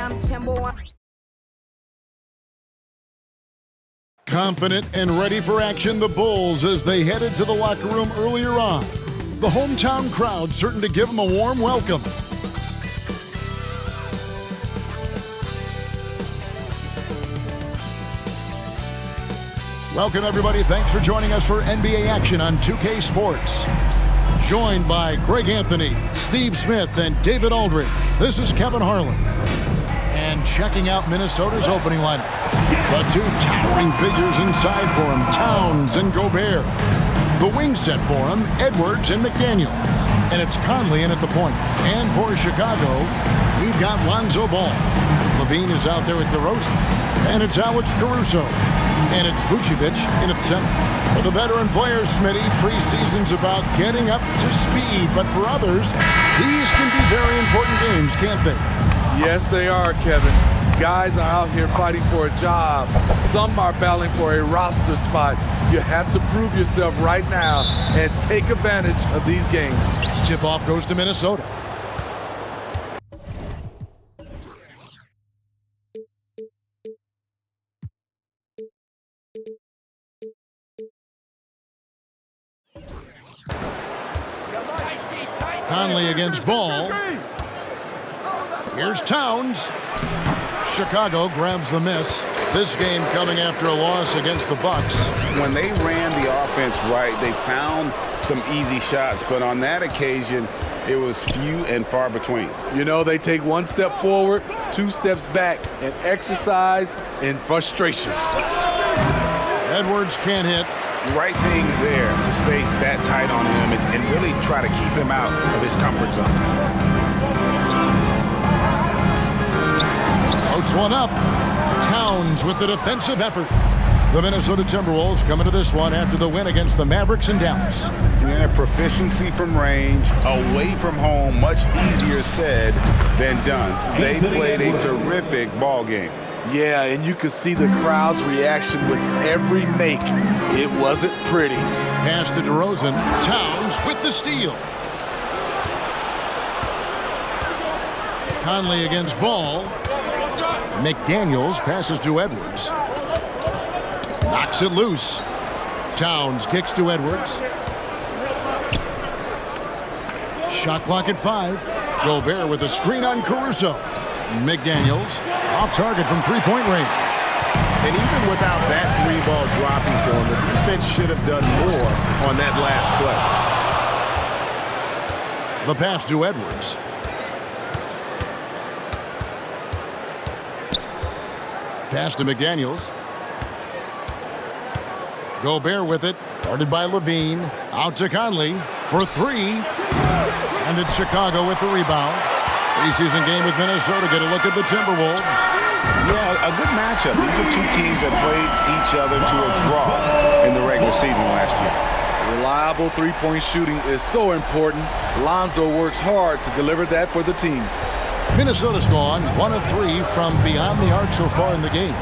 I'm Timberwolves. Confident and ready for action, the Bulls as they headed to the locker room earlier on. The hometown crowd certain to give them a warm welcome. Welcome, everybody. Thanks for joining us for NBA action on 2K Sports. Joined by Greg Anthony, Steve Smith, and David Aldridge, this is Kevin Harlan. And checking out Minnesota's opening lineup. The two towering figures inside for him, Towns and Gobert. The wing set for him, Edwards and McDaniels. And it's Conley in at the point. And for Chicago, we've got Lonzo Ball. Levine is out there with DeRozan. And it's Alex Caruso. And it's Vucevic in at center. For the veteran players, Smitty, preseason's about getting up to speed. But for others, these can be very important games, can't they? Yes, they are, Kevin. Guys are out here fighting for a job. Some are battling for a roster spot. You have to prove yourself right now and take advantage of these games. Tip-off goes to Minnesota. Conley against Ball. Here's Towns. Chicago grabs the miss. This game coming after a loss against the Bucks. When they ran the offense right, they found some easy shots, but on that occasion, it was few and far between. You know, they take one step forward, 2 steps back, and exercise in frustration. Edwards can't hit. Right thing there to stay that tight on him and really try to keep him out of his comfort zone. Floats one up. Towns with the defensive effort. The Minnesota Timberwolves coming to this one after the win against the Mavericks in Dallas. Yeah, proficiency from range, away from home, much easier said than done. They played a terrific ball game. Yeah, and you could see the crowd's reaction with every make. It wasn't pretty. Pass to DeRozan. Towns with the steal. Conley against Ball. McDaniels passes to Edwards. Knocks it loose. Towns kicks to Edwards. Shot clock at 5. Gobert with a screen on Caruso. McDaniels off target from three-point range. And even without that three-ball dropping for him, the defense should have done more on that last play. The pass to Edwards. Pass to McDaniels. Gobert with it. Guarded by Levine. Out to Conley for 3. And it's Chicago with the rebound. Preseason game with Minnesota. Get a look at the Timberwolves. Yeah, a good matchup. These are two teams that played each other to a draw in the regular season last year. Reliable three-point shooting is so important. Lonzo works hard to deliver that for the team. Minnesota's gone 1 of 3 from beyond the arc so far in the game.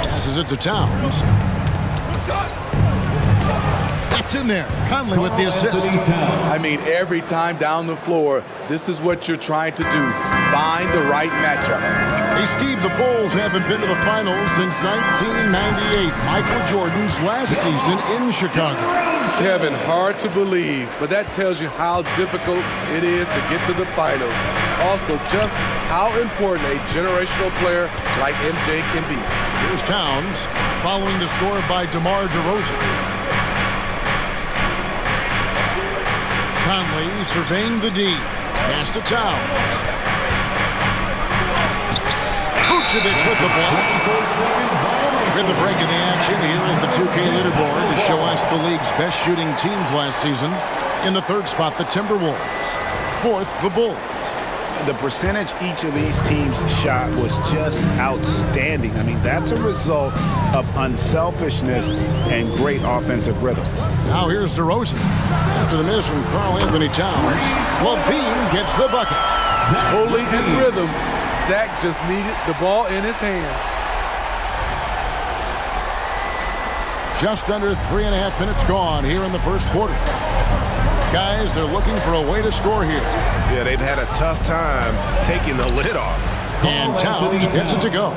Passes it to Towns. That's in there. Conley with the assist. I mean, every time down the floor, this is what you're trying to do. Find the right matchup. Hey, Steve, the Bulls haven't been to the finals since 1998, Michael Jordan's last season in Chicago. Kevin, hard to believe, but that tells you how difficult it is to get to the finals. Also, just how important a generational player like MJ can be. Here's Towns, following the score by DeMar DeRozan. Conley surveying the D. Pass to Towns. Vucevic with the block. With the break in the action, here is the 2K leaderboard to show us the league's best shooting teams last season. In the 3rd spot, the Timberwolves. 4th, the Bulls. The percentage each of these teams shot was just outstanding. I mean, that's a result of unselfishness and great offensive rhythm. Now here's DeRozan. After the miss from Karl Anthony Towns, Levine gets the bucket. Totally in rhythm. Zach just needed the ball in his hands. Just under 3.5 minutes gone here in the first quarter. Guys, they're looking for a way to score here. Yeah, they've had a tough time taking the lid off. And Towns gets it to go.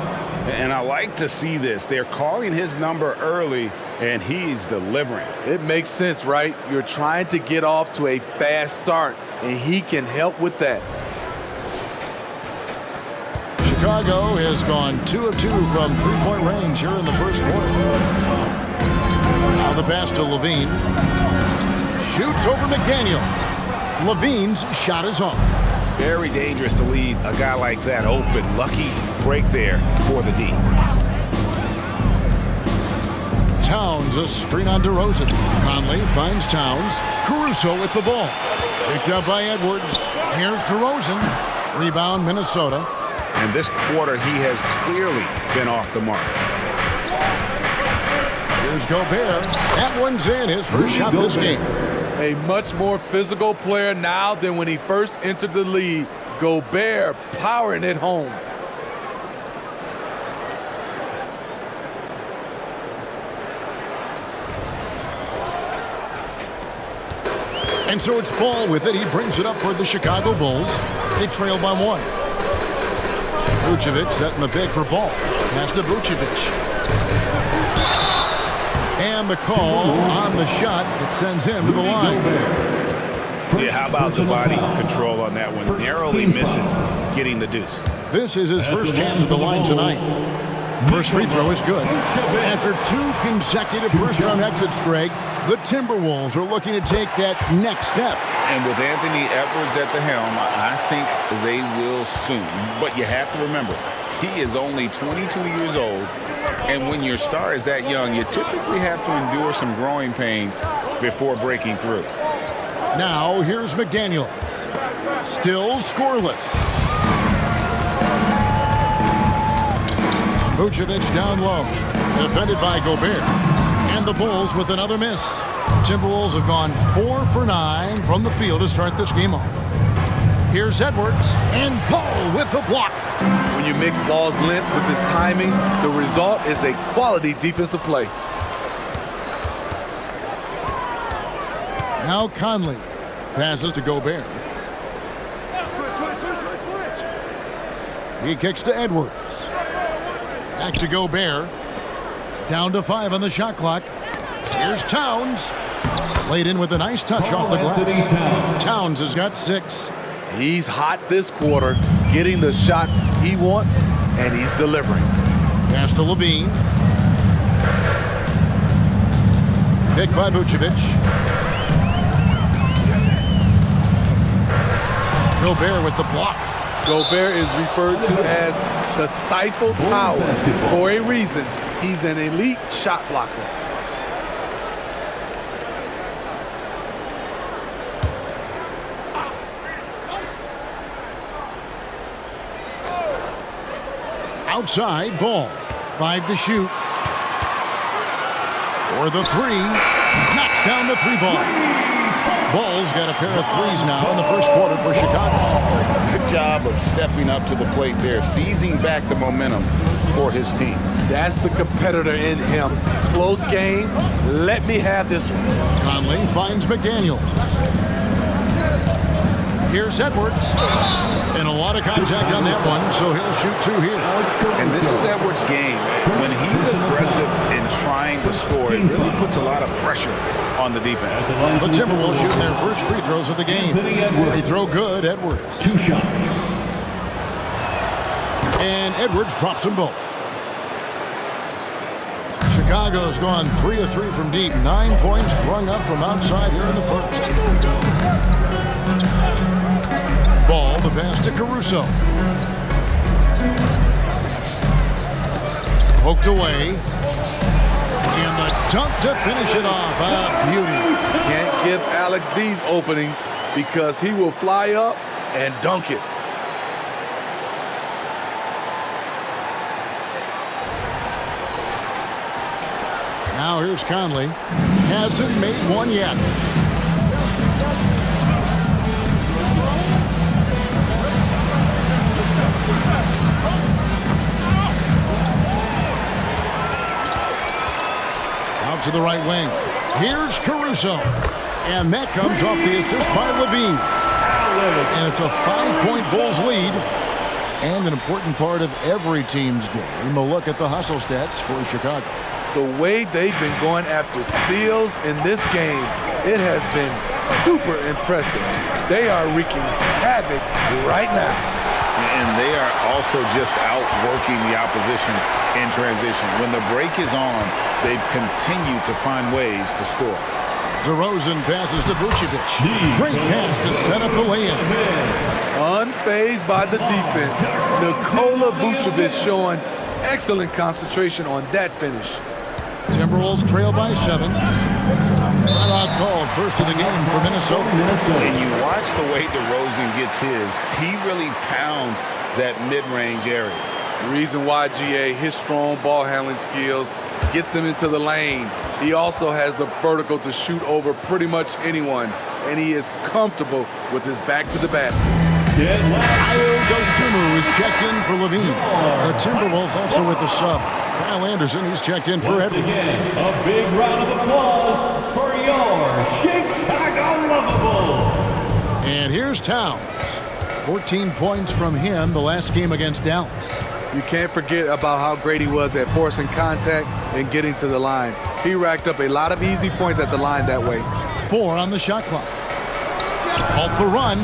And I like to see this. They're calling his number early, and he's delivering. It makes sense, right? You're trying to get off to a fast start, and he can help with that. Chicago has gone 2 of 2 from three-point range here in the first quarter. Now the pass to Levine. Shoots over McDaniel. Levine's shot is off. Very dangerous to leave a guy like that open. Lucky break there for the D. Towns, a screen on DeRozan. Conley finds Towns. Caruso with the ball. Picked up by Edwards. Here's DeRozan. Rebound, Minnesota. And this quarter, he has clearly been off the mark. Here's Gobert. That one's in. His first shot this game. A much more physical player now than when he first entered the league. Gobert powering it home. And so it's Ball with it. He brings it up for the Chicago Bulls. They trail by 1. Vucevic setting the big for Ball. Pass to Vucevic. And the call on the shot that sends him to the line. Yeah, how about the body control on that one? Narrowly misses getting the deuce. This is his first chance at the line tonight. First free throw is good. After 2 consecutive first-round exits, Greg, the Timberwolves are looking to take that next step. And with Anthony Edwards at the helm, I think they will soon. But you have to remember, he is only 22 years old. And when your star is that young, you typically have to endure some growing pains before breaking through. Now, here's McDaniels. Still scoreless. Vucevic down low. Defended by Gobert. And the Bulls with another miss. Timberwolves have gone 4 for 9 from the field to start this game off. Here's Edwards. And Ball with the block. When you mix Ball's length with his timing, the result is a quality defensive play. Now Conley passes to Gobert. He kicks to Edwards. Back to Gobert. Down to 5 on the shot clock. Here's Towns. Laid in with a nice touch off the glass. Towns has got 6. He's hot this quarter, getting the shots he wants, and he's delivering. Pass to Levine. Picked by Vucevic. Gobert with the block. Gobert is referred to as the Stifle Tower for a reason. He's an elite shot blocker. Outside, Ball. 5 to shoot. For the 3. Knocks down the 3-ball. Ball's got a pair of 3s now in the first quarter for Chicago. Good job of stepping up to the plate there, seizing back the momentum for his team. That's the competitor in him. Close game. Let me have this one. Conley finds McDaniel. Here's Edwards. And a lot of contact on that one, so he'll shoot 2 here. And this is Edwards' game. When he's aggressive in trying to score, it really puts a lot of pressure on the defense. The Timberwolves shooting their first free throws of the game. Free throw good, Edwards. 2 shots. And Edwards drops them both. Chicago's gone 3 of 3 from deep. 9 points sprung up from outside here in the first. Ball, the pass to Caruso. Poked away. And the dunk to finish it off. A beauty. Can't give Alex these openings because he will fly up and dunk it. Now here's Conley. Hasn't made one yet. Out to the right wing. Here's Caruso. And that comes off the assist by Levine. And it's a 5-point Bulls lead. And an important part of every team's game. A look at the hustle stats for Chicago. The way they've been going after steals in this game, it has been super impressive. They are wreaking havoc right now. And they are also just outworking the opposition in transition. When the break is on, they've continued to find ways to score. DeRozan passes to Vucevic. Great pass to set up the lay-in. Unfazed by the defense, Nikola Vucevic showing excellent concentration on that finish. Timberwolves trail by 7. Timeout called, first of the game for Minnesota. And you watch the way DeRozan gets his. He really pounds that mid-range area. Reason why, GA, his strong ball handling skills gets him into the lane. He also has the vertical to shoot over pretty much anyone, and he is comfortable with his back to the basket. Ayo Dosunmu is checked in for Levine. The Timberwolves also with the sub. Kyle Anderson, he's checked in for Edwards. A big round of applause for your Chicago Lovable. And here's Towns. 14 points from him the last game against Dallas. You can't forget about how great he was at forcing contact and getting to the line. He racked up a lot of easy points at the line that way. 4 on the shot clock. To halt the run.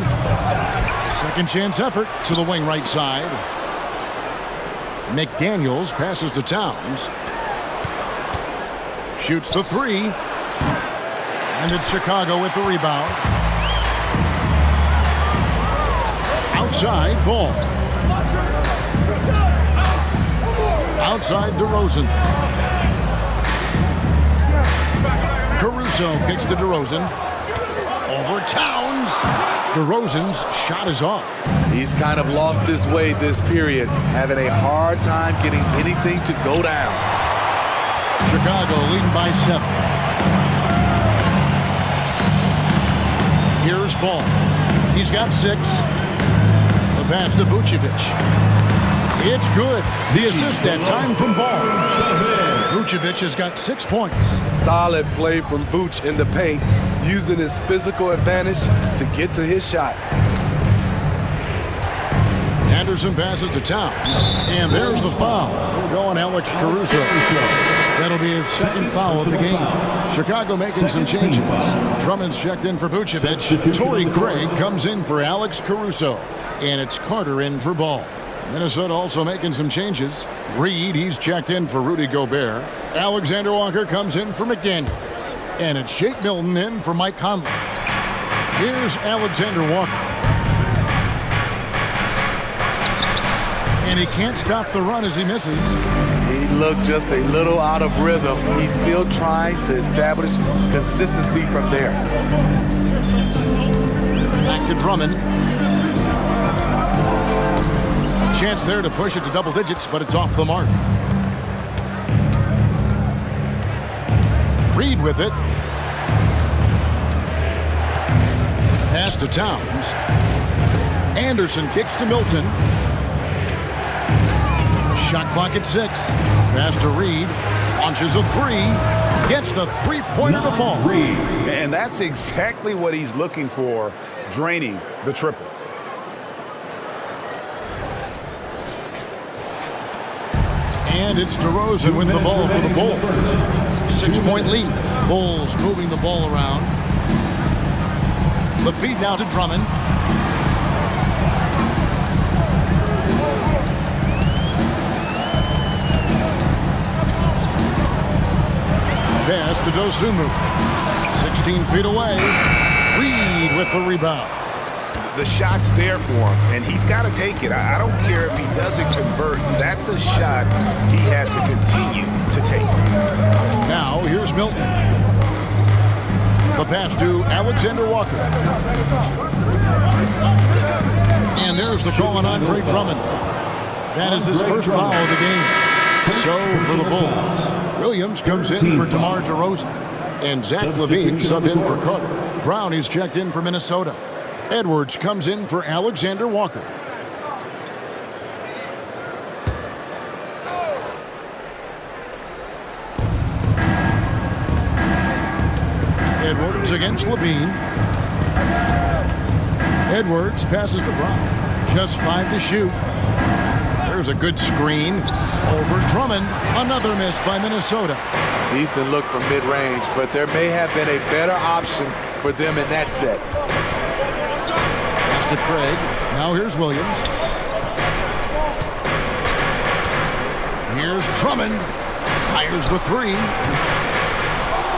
Second chance effort to the wing right side. McDaniels passes to Towns. Shoots the 3. And it's Chicago with the rebound. Outside ball. Outside DeRozan. Caruso kicks to DeRozan. Over Towns. DeRozan's shot is off. He's kind of lost his way this period, having a hard time getting anything to go down. Chicago leading by 7. Here's Ball. He's got 6. The pass to Vucevic. It's good. The assist that time from Ball. Vucevic has got 6 points. Solid play from Vooch in the paint, using his physical advantage to get to his shot. Anderson passes to Towns. And there's the foul. Going Alex Caruso. That'll be his second foul of the game. Chicago making some changes. Drummond's checked in for Vucevic. Torrey Craig comes in for Alex Caruso. And it's Carter in for Ball. Minnesota also making some changes. Reed, he's checked in for Rudy Gobert. Alexander Walker comes in for McDaniels. And it's Shake Milton in for Mike Conley. Here's Alexander Walker. And he can't stop the run as he misses. He looked just a little out of rhythm. He's still trying to establish consistency from there. Back to Drummond. Chance there to push it to double digits, but it's off the mark. Reed with it. Pass to Towns. Anderson kicks to Milton. Shot clock at 6. Pass to Reed. Launches a 3. Gets the three-pointer to fall. And that's exactly what he's looking for, draining the triple. And it's DeRozan with the ball for the Bulls. 6-point lead. Bulls moving the ball around. The feed now to Drummond. Pass to Dosunmu. 16 feet away. Reed with the rebound. The shot's there for him, and he's got to take it. I don't care if he doesn't convert. That's a shot he has to continue to take. Now, here's Milton. The pass to Alexander Walker. And there's the call on Andre Drummond. That is his first foul of the game. So for the Bulls, Williams comes in for DeMar DeRozan. And Zach LaVine subbed in for Carter. Brown is checked in for Minnesota. Edwards comes in for Alexander Walker. Edwards against Levine. Edwards passes to Brown. Just 5 to shoot. There's a good screen. Over Drummond. Another miss by Minnesota. Decent look from mid-range, but there may have been a better option for them in that set. Pass to Craig. Now here's Williams. Here's Drummond. Fires the 3.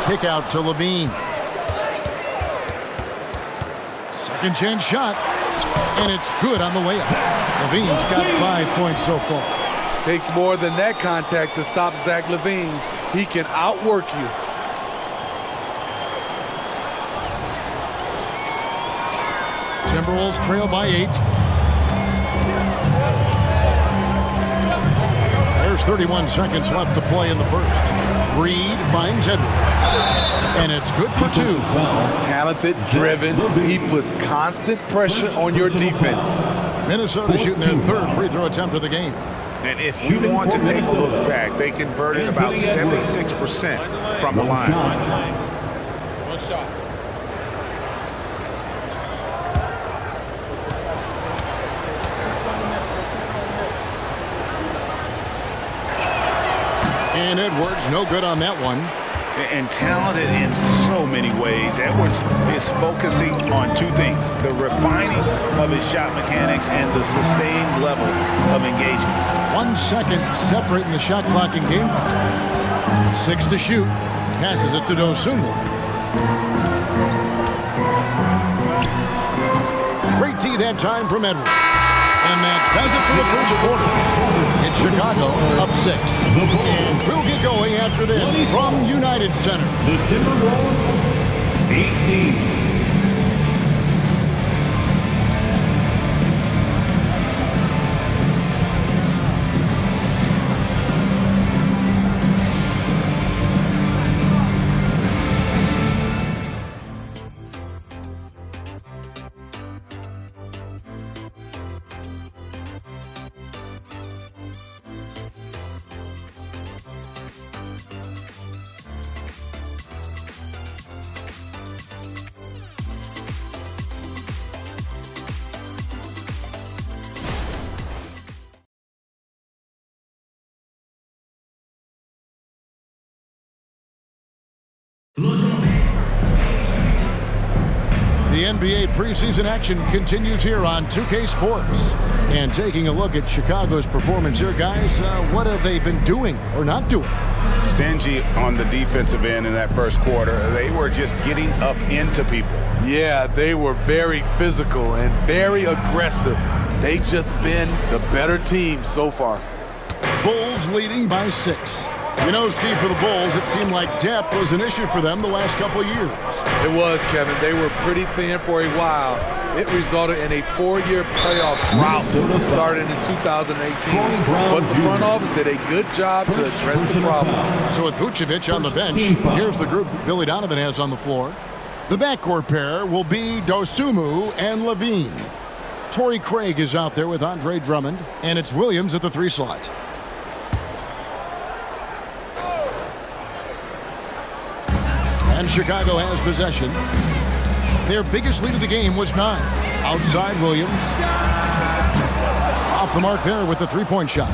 Kick out to Levine. Second chance shot. And it's good on the way up. Levine's got 5 points so far. Takes more than that contact to stop Zach Levine. He can outwork you. Timberwolves trail by 8. There's 31 seconds left to play in the first. Reed finds Edwards. And it's good for 2. Talented, driven. He puts constant pressure on your defense. Minnesota shooting their 3rd free throw attempt of the game. And if we want to take a look back, they converted about 76% from the line. One shot. And Edwards, no good on that one. And talented in so many ways. Edwards is focusing on 2 things: the refining of his shot mechanics and the sustained level of engagement. 1 second separating the shot clock and game clock. 6 to shoot. Passes it to Dosunmu. Great D that time from Edwards. And that does it for the first quarter. It's Chicago up 6. And we'll get going after this from United Center. The Timberwolves, 18. The NBA preseason action continues here on 2K Sports. And taking a look at Chicago's performance here, guys, what have they been doing or not doing? Stingy on the defensive end in that first quarter. They were just getting up into people. Yeah, they were very physical and very aggressive. They've just been the better team so far. Bulls leading by 6. You know, Steve, for the Bulls, it seemed like depth was an issue for them the last couple of years. It was, Kevin. They were pretty thin for a while. It resulted in a 4-year playoff drought started in 2018. But the front office did a good job to address the problem. So with Vucevic on the bench, here's the group that Billy Donovan has on the floor. The backcourt pair will be Dosunmu and Levine. Torrey Craig is out there with Andre Drummond, and it's Williams at the 3 slot. And Chicago has possession. Their biggest lead of the game was 9. Outside Williams. Off the mark there with the 3-point shot.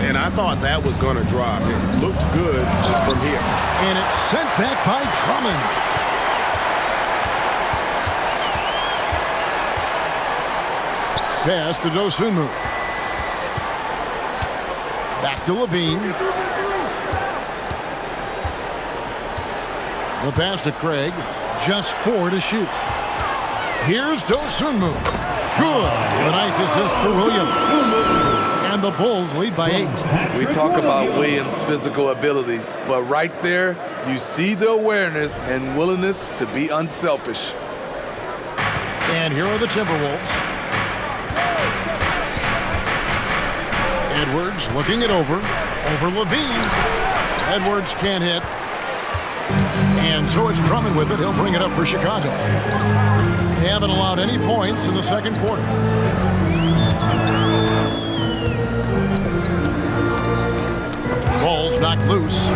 And I thought that was going to drop. It looked good from here. And it's sent back by Drummond. Pass to Dosunmu. Back to Levine. The pass to Craig. Just 4 to shoot. Here's Dosunmu. Good. A nice assist for Williams. And the Bulls lead by 8. We talk about Williams' physical abilities, but right there, you see the awareness and willingness to be unselfish. And here are the Timberwolves. Edwards looking it over Levine. Edwards can't hit. And so it's Drummond with it. He'll bring it up for Chicago. They haven't allowed any points in the second quarter. Ball's knocked loose.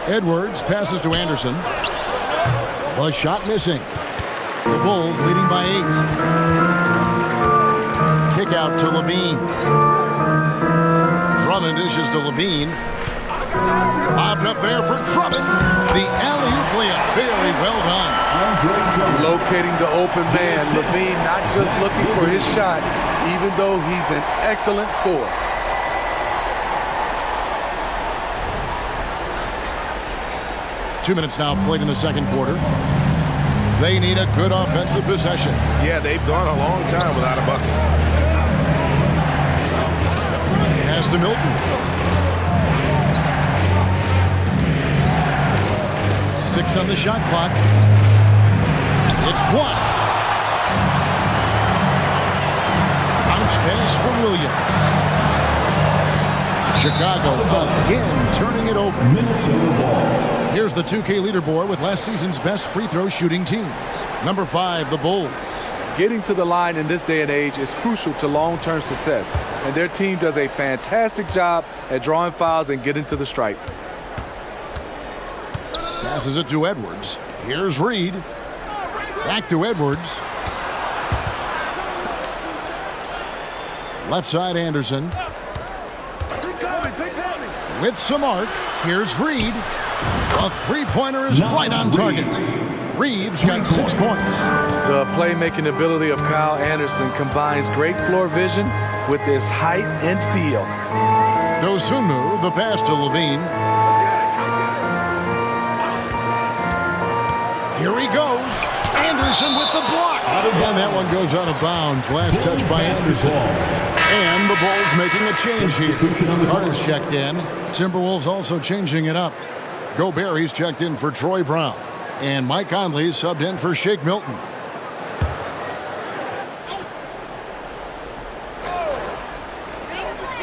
Edwards passes to Anderson. The shot missing. The Bulls leading by 8. Kick out to Levine. Drummond dishes to Levine. Bobbed up there for Drummond. The alley-oop layup. Very well done. Locating the open man. Levine not just looking for his shot, even though he's an excellent scorer. Two minutes now played in the second quarter. They need a good offensive possession. Yeah, they've gone a long time without a bucket. Pass to Milton. 6 on the shot clock. It's blocked. Bounce pass for Williams. Chicago again turning it over. Here's the 2K leaderboard with last season's best free throw shooting teams. Number 5, the Bulls. Getting to the line in this day and age is crucial to long-term success, and their team does a fantastic job at drawing fouls and getting to the stripe. Passes it to Edwards. Here's Reed. Back to Edwards. Left side Anderson. With some arc. Here's Reed. A three-pointer is right on target. Reed's got 6 points. The playmaking ability of Kyle Anderson combines great floor vision with his height and feel. Dosunmu, the pass to Levine. Here he goes. Anderson with the block. And that one goes out of bounds. Last touch by Anderson. And the Bulls making a change here. Carter's checked in. Timberwolves also changing it up. Gobert, he's checked in for Troy Brown. And Mike Conley subbed in for Shake Milton.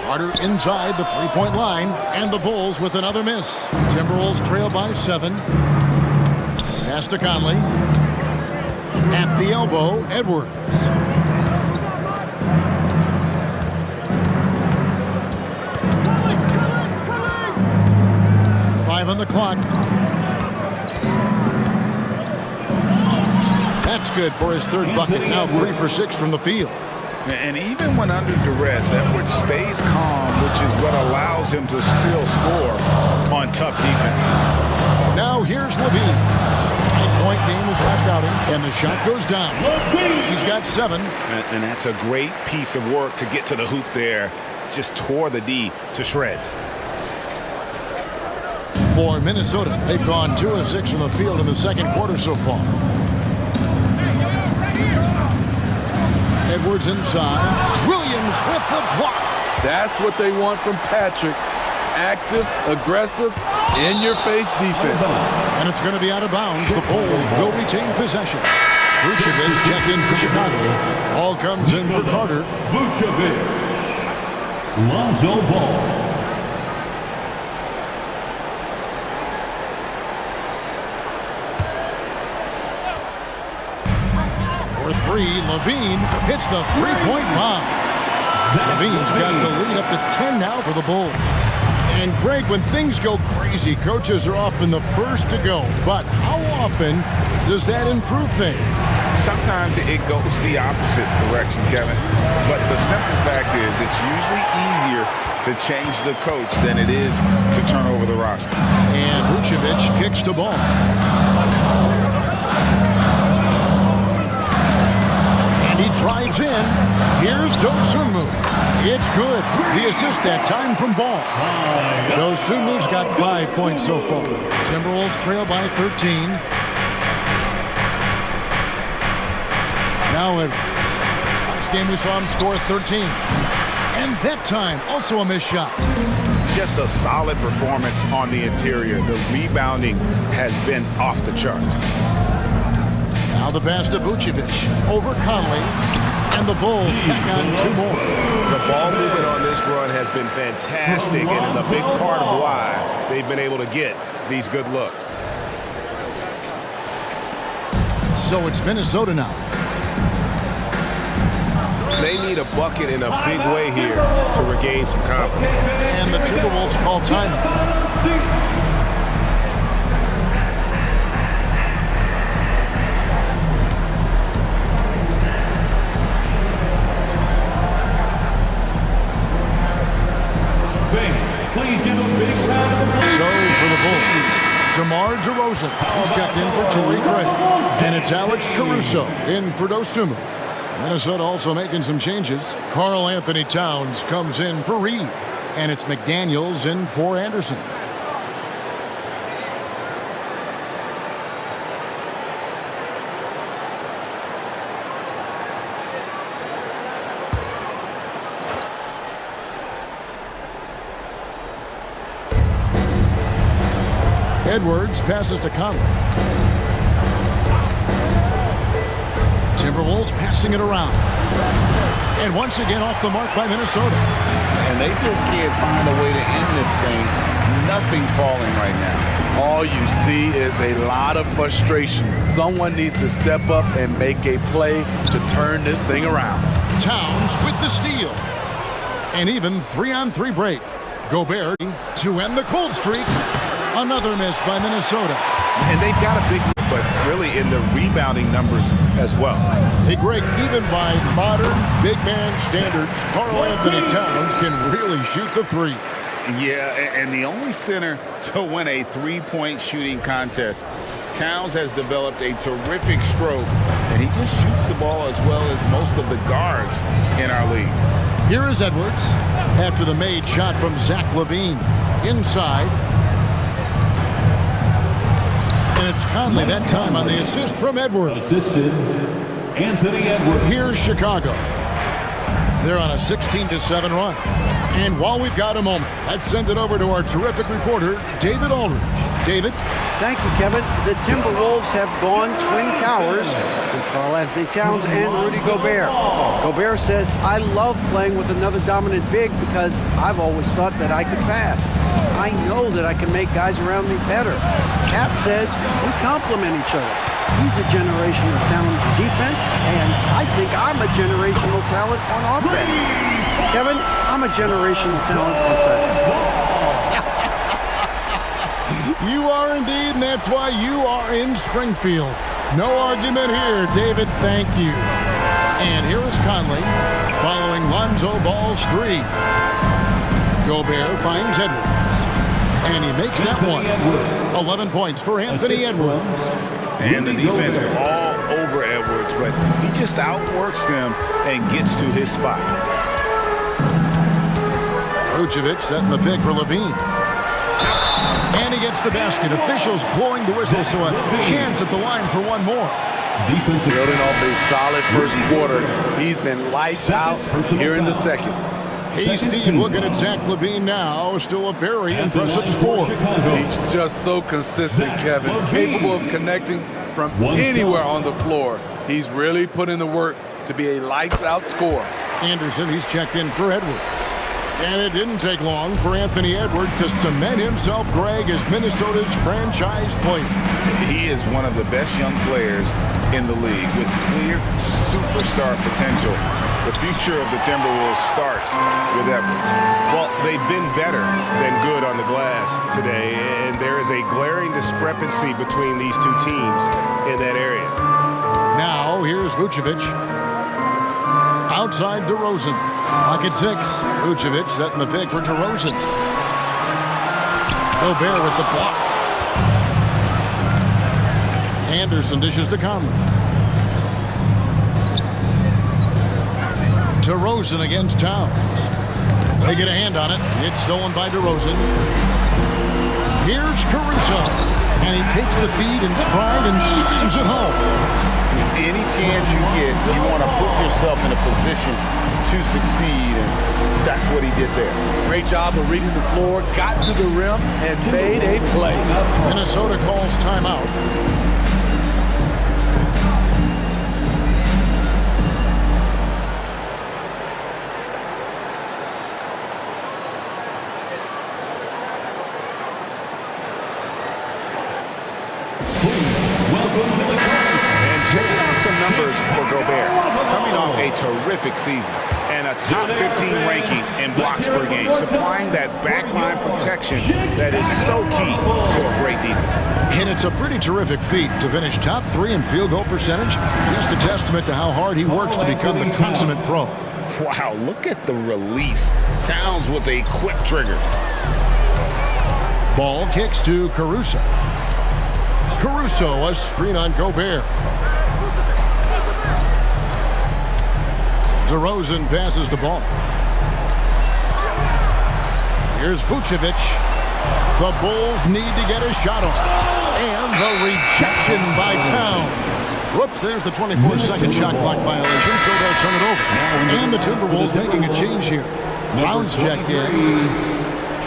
Carter inside the three-point line. And the Bulls with another miss. Timberwolves trail by 7. Pass to Conley. At the elbow, Edwards. On the clock. That's good for his third bucket. Now 3 for 6 from the field. And even when under duress, Edwards stays calm, which is what allows him to still score on tough defense. Now here's Levine. 8-point game was last outing, and the shot goes down. He's got 7. And that's a great piece of work to get to the hoop there. Just tore the D to shreds. For Minnesota, they've gone 2 of 6 from the field in the second quarter so far. Edwards inside. Williams with the block. That's what they want from Patrick. Active, aggressive, in-your-face defense. And it's going to be out of bounds. The Bulls will retain possession. Vucevic checked in for Chicago. Ball comes in for Carter. Vucevic. Lonzo Ball. For 3, Levine hits the three-point bomb. Levine's got the lead up to 10 now for the Bulls. And Greg, when things go crazy, coaches are often the first to go. But how often does that improve things? Sometimes it goes the opposite direction, Kevin. But the simple fact is it's usually easier to change the coach than it is to turn over the roster. And Vucevic kicks the ball. And he drives in. Here's Dosunmu. It's good. The assist that time from Ball. Dosunmu's got 5 points so far. Timberwolves trail by 13. Now, last game we saw him score 13. And that time, also a missed shot. Just a solid performance on the interior. The rebounding has been off the charts. Now the pass to Vucevic. Over Conley. And the Bulls tack on 2 more. The ball movement on this run has been fantastic and is a big part of why they've been able to get these good looks. So it's Minnesota now. They need a bucket in a big way here to regain some confidence. And the Timberwolves call timeout. DeRozan. He's checked in for Torrey Craig. And it's Alex Caruso in for Dosunmu. Minnesota also making some changes. Karl Anthony Towns comes in for Reed. And it's McDaniels in for Anderson. Edwards passes to Conley. Timberwolves passing it around. And once again off the mark by Minnesota. And they just can't find a way to end this thing. Nothing falling right now. All you see is a lot of frustration. Someone needs to step up and make a play to turn this thing around. Towns with the steal. An even 3-on-3 break. Gobert to end the cold streak. Another miss by Minnesota. And they've got a big, but really in the rebounding numbers as well. Hey, Greg, even by modern big man standards, Karl Anthony Towns can really shoot the three. Yeah, and the only center to win a three-point shooting contest. Towns has developed a terrific stroke, and he just shoots the ball as well as most of the guards in our league. Here is Edwards after the made shot from Zach LaVine. Inside. And it's Conley that time on the assist from Edwards. Assisted, Anthony Edwards. Here's Chicago. They're on a 16-7 run. And while we've got a moment, let's send it over to our terrific reporter, David Aldridge. David? Thank you, Kevin. The Timberwolves have gone Twin Towers with Karl Anthony Towns and Rudy Gobert. Gobert says, I love playing with another dominant big because I've always thought that I could pass. I know that I can make guys around me better. Cat says, we complement each other. He's a generational talent on defense, and I think I'm a generational talent on offense. Kevin, I'm a generational talent on second. You are indeed, and that's why you are in Springfield. No argument here, David. Thank you. And here is Conley following Lonzo Ball's three. Gobert finds Edwards. And he makes that one. 11 points for Anthony Edwards. And the defense all over Edwards, but he just outworks them and gets to his spot. Vucevic setting the pick for LaVine. And he gets the basket. Officials blowing the whistle, so a chance at the line for one more. Building off a solid first quarter. He's been lights out here in the second. Hey, Steve, looking at Zach LaVine now. Still a very impressive score. He's just so consistent, Kevin. Capable of connecting from anywhere on the floor. He's really put in the work to be a lights-out scorer. Anderson, he's checked in for Edwards. And it didn't take long for Anthony Edwards to cement himself, Greg, as Minnesota's franchise player. He is one of the best young players in the league with clear superstar potential. The future of the Timberwolves starts with Edwards. Well, they've been better than good on the glass today, and there is a glaring discrepancy between these two teams in that area. Now, here's Vucevic. Outside DeRozan. Pocket six. Vucevic setting the pick for DeRozan. Gobert with the block. Anderson dishes to Conley. DeRozan against Towns. They get a hand on it. It's stolen by DeRozan. Here's Caruso. And he takes the feed in stride and slams it home. Any chance you get, you want to put yourself in a position to succeed, and that's what he did there. Great job of reading the floor, got to the rim, and made a play. Minnesota calls timeout. Checking out some numbers for Gobert. Coming off a terrific season and a top 15 ranking in blocks per game, supplying that backline protection that is so key to a great defense. And it's a pretty terrific feat to finish top 3 in field goal percentage. Just a testament to how hard he works to become the consummate pro. Wow, look at the release. Towns with a quick trigger. Ball kicks to Caruso. Caruso, a screen on Gobert. DeRozan passes the ball. Here's Vucevic. The Bulls need to get a shot off. And the rejection by Towns. Whoops, there's the 24-second shot clock violation, so they'll turn it over. And the Timberwolves making a change here. Brown's checked in.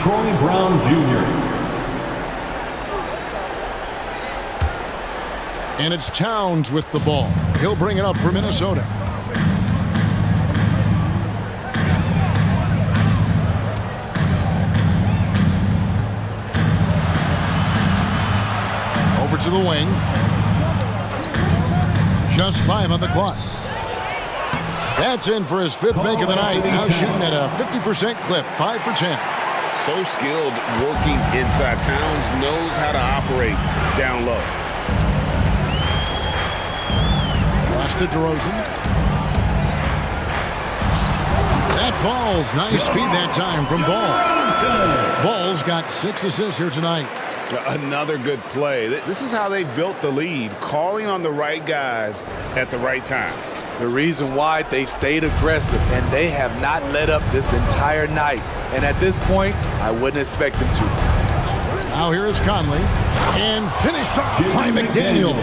Troy Brown Jr. And it's Towns with the ball. He'll bring it up for Minnesota. Over to the wing. Just 5 on the clock. That's in for his 5th make of the night. Now shooting at a 50% clip, 5 for 10. So skilled working inside. Towns knows how to operate down low. Pass to DeRozan. That falls. Nice feed that time from Ball. Ball's got 6 assists here tonight. Another good play. This is how they built the lead, calling on the right guys at the right time. The reason why they've stayed aggressive, and they have not let up this entire night. And at this point, I wouldn't expect them to. Now here is Conley. And finished off by McDaniel.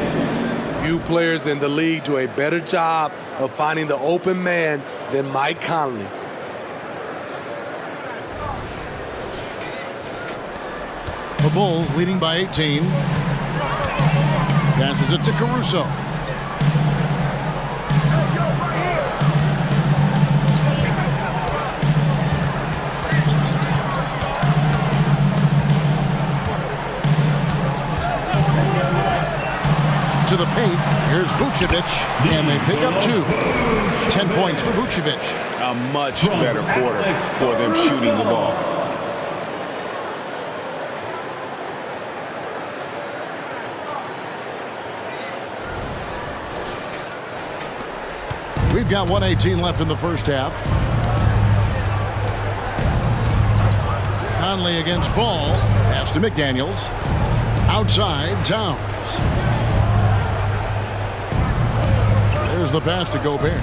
Few players in the league do a better job of finding the open man than Mike Conley. The Bulls leading by 18. Passes it to Caruso. To the paint. Here's Vucevic. And they pick up 2. 10 points for Vucevic. A much better quarter for them shooting the ball. We've got 1:18 left in the first half. Conley against Ball. Pass to McDaniels. Outside, Towns. There's the pass to Gobert.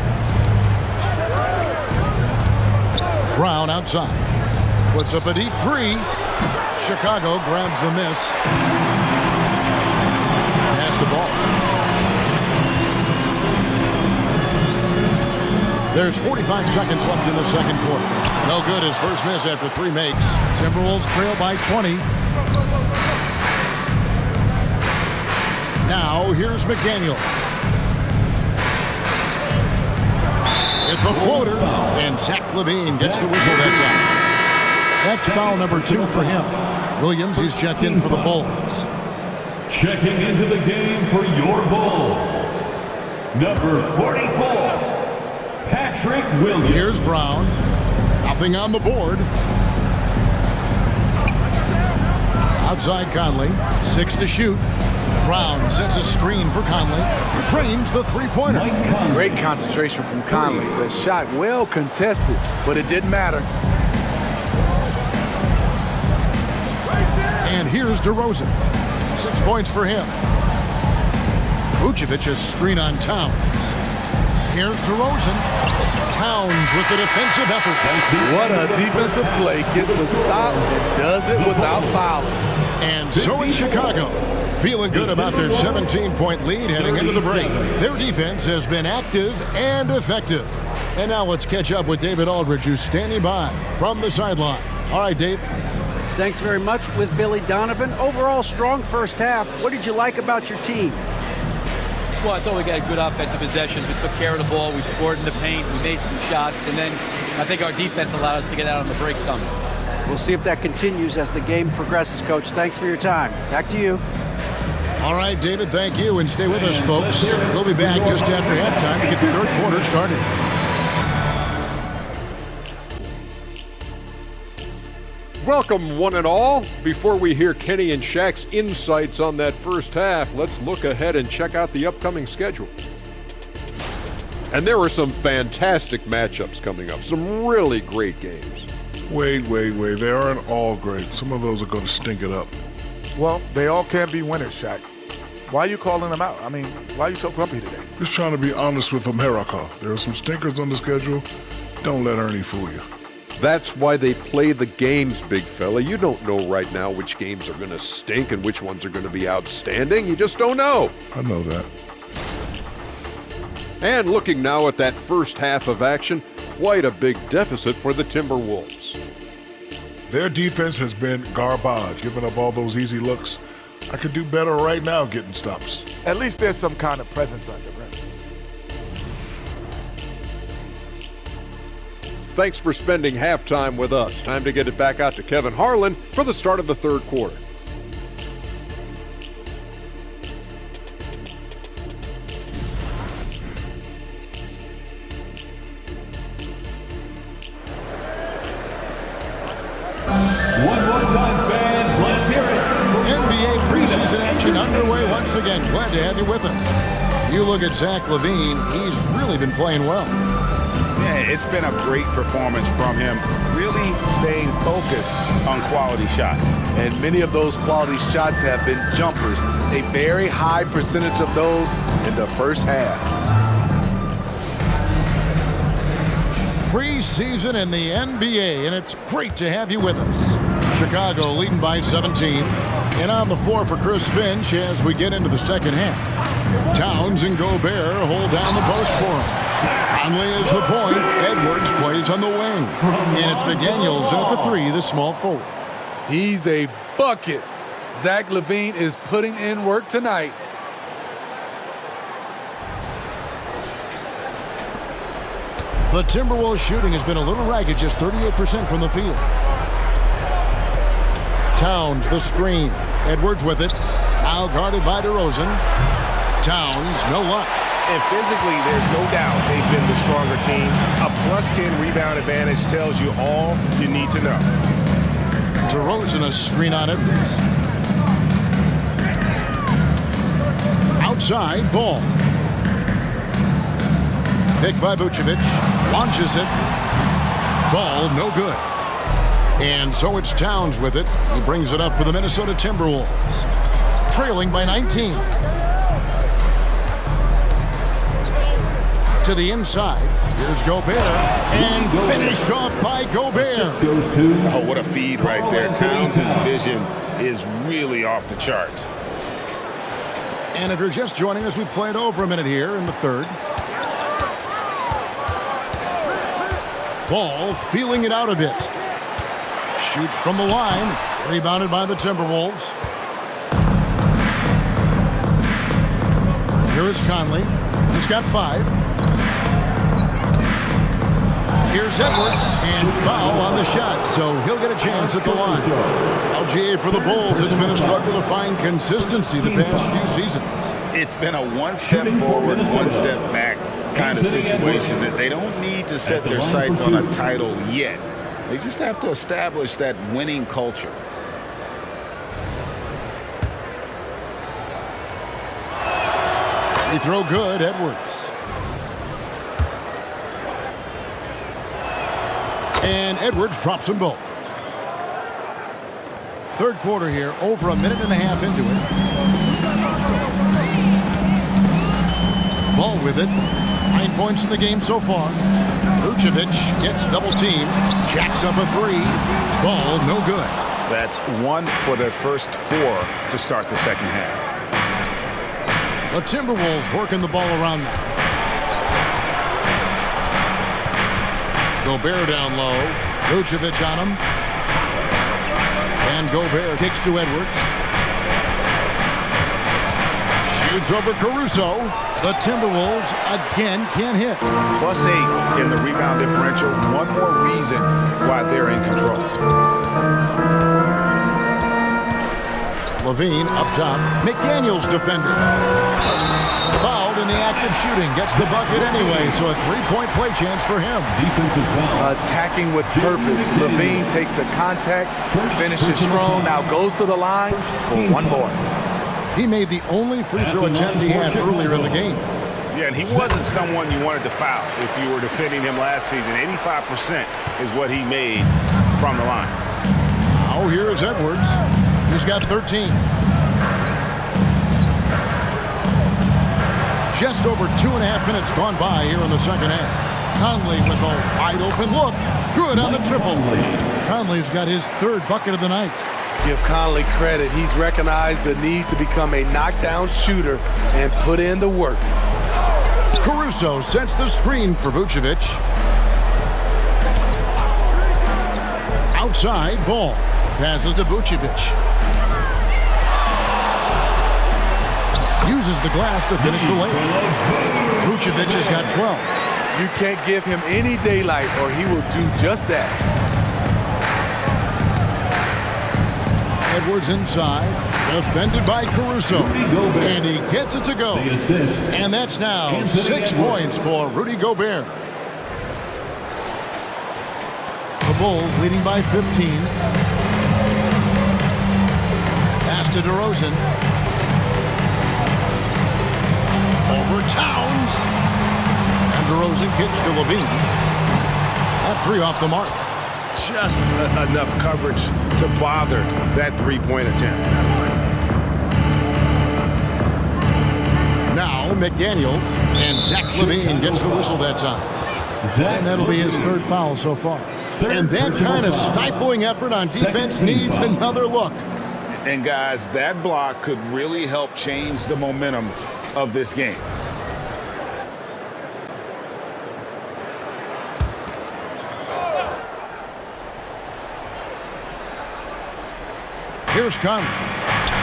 Brown outside. Puts up a deep 3. Chicago grabs the miss. Pass to Ball. There's 45 seconds left in the second quarter. No good. His first miss after 3 makes. Timberwolves trail by 20. Now here's McDaniel. With the floater. And Zach LaVine gets the whistle that time. That's foul number 2 for him. Williams, he's checked in for the Bulls. Checking into the game for your Bulls. Number 44. Patrick Williams. Here's Brown. Nothing on the board. Outside Conley. 6 to shoot. Brown sets a screen for Conley. Trains the 3-pointer. Great concentration from Conley. The shot well contested, but it didn't matter. And here's DeRozan. 6 points for him. Vucevic's screen on Towns. Here's DeRozan. Towns with the defensive effort. What a defensive play. Gets the stop and does it without foul. And so in Chicago, feeling good about their 17-point lead heading into the break. Their defense has been active and effective. And now let's catch up with David Aldridge, who's standing by from the sideline. All right, Dave. Thanks very much with Billy Donovan. Overall, strong first half. What did you like about your team? Well, I thought we got good offensive possessions. We took care of the ball. We scored in the paint. We made some shots. And then I think our defense allowed us to get out on the break some. We'll see if that continues as the game progresses, Coach. Thanks for your time. Back to you. All right, David, thank you. And stay with us, folks. We'll be back just after halftime to get the third quarter started. Welcome, one and all. Before we hear Kenny and Shaq's insights on that first half, let's look ahead and check out the upcoming schedule. And there are some fantastic matchups coming up, some really great games. Wait. They aren't all great. Some of those are going to stink it up. Well, they all can't be winners, Shaq. Why are you calling him out? I mean, why are you so grumpy today? Just trying to be honest with America. There are some stinkers on the schedule. Don't let Ernie fool you. That's why they play the games, big fella. You don't know right now which games are going to stink and which ones are going to be outstanding. You just don't know. I know that. And looking now at that first half of action, quite a big deficit for the Timberwolves. Their defense has been garbage, giving up all those easy looks. I could do better right now getting stops. At least there's some kind of presence on the rim. Thanks for spending halftime with us. Time to get it back out to Kevin Harlan for the start of the third quarter. One more time, fans. Let's hear it. NBA preseason action underway once again. Glad to have you with us. You look at Zach LaVine, he's really been playing well. Yeah, it's been a great performance from him, really staying focused on quality shots. And many of those quality shots have been jumpers. A very high percentage of those in the first half. Preseason in the NBA, and it's great to have you with us. Chicago leading by 17. And on the floor for Chris Finch as we get into the second half. Towns and Gobert hold down the post for him. Conley is the point. Edwards plays on the wing. And it's McDaniels in at the three, the small forward. He's a bucket. Zach LaVine is putting in work tonight. The Timberwolves shooting has been a little ragged, just 38% from the field. Towns, the screen. Edwards with it. Now guarded by DeRozan. Towns, no luck. And physically, there's no doubt they've been the stronger team. A +10 rebound advantage tells you all you need to know. DeRozan, a screen on Edwards. Outside, ball. Picked by Vucevic. Launches it. Ball, no good. And so it's Towns with it. He brings it up for the Minnesota Timberwolves. Trailing by 19. To the inside. Here's Gobert. And finished off by Gobert. Oh, what a feed right there. Towns' vision is really off the charts. And if you're just joining us, we played over a minute here in the third. Ball feeling it out a bit. Shoots from the line. Rebounded by the Timberwolves. Here is Conley. He's got 5. Here's Edwards, and foul on the shot, so he'll get a chance at the line. LGA for the Bulls has been a struggle to find consistency the past few seasons. It's been a one step forward, one step back kind of situation that they don't need to set their sights on a title yet. They just have to establish that winning culture. They throw good, Edwards. And Edwards drops them both. Third quarter here, over a minute and a half into it. Ball with it. 9 points in the game so far. Vucevic gets double teamed. Jacks up a 3. Ball no good. That's 1 for their first 4 to start the second half. The Timberwolves working the ball around now. Gobert down low. Vucevic on him. And Gobert kicks to Edwards. Shoots over Caruso. The Timberwolves again can't hit. +8 in the rebound differential. One more reason why they're in control. LaVine up top. McDaniels defending. Fouled in the act of shooting. Gets the bucket anyway, so a 3-point play chance for him. Defensive foul. Attacking with purpose. LaVine takes the contact, finishes strong, now goes to the line for one more. He made the only free throw attempt he had earlier in the game. Yeah, and he wasn't someone you wanted to foul if you were defending him last season. 85% is what he made from the line. Now here's Edwards. He's got 13. Just over 2.5 minutes gone by here in the second half. Conley with a wide open look. Good on the triple. Conley's got his third bucket of the night. Give Conley credit. He's recognized the need to become a knockdown shooter and put in the work. Caruso sets the screen for Vucevic. Outside, Ball. Passes to Vucevic. Uses the glass to finish the layup. Vucevic has got 12. You can't give him any daylight or he will do just that. Edwards inside, defended by Caruso, and he gets it to go. And that's now 6 points for Rudy Gobert. The Bulls leading by 15. Pass to DeRozan. Over Towns. And DeRozan kicks to Levine. That three off the mark. Just enough coverage to bother that three-point attempt. Now McDaniels, and Zach LaVine gets the whistle that time. And that'll be his third foul so far. And that kind of stifling effort on defense needs another look. And guys, that block could really help change the momentum of this game. Here's Conley.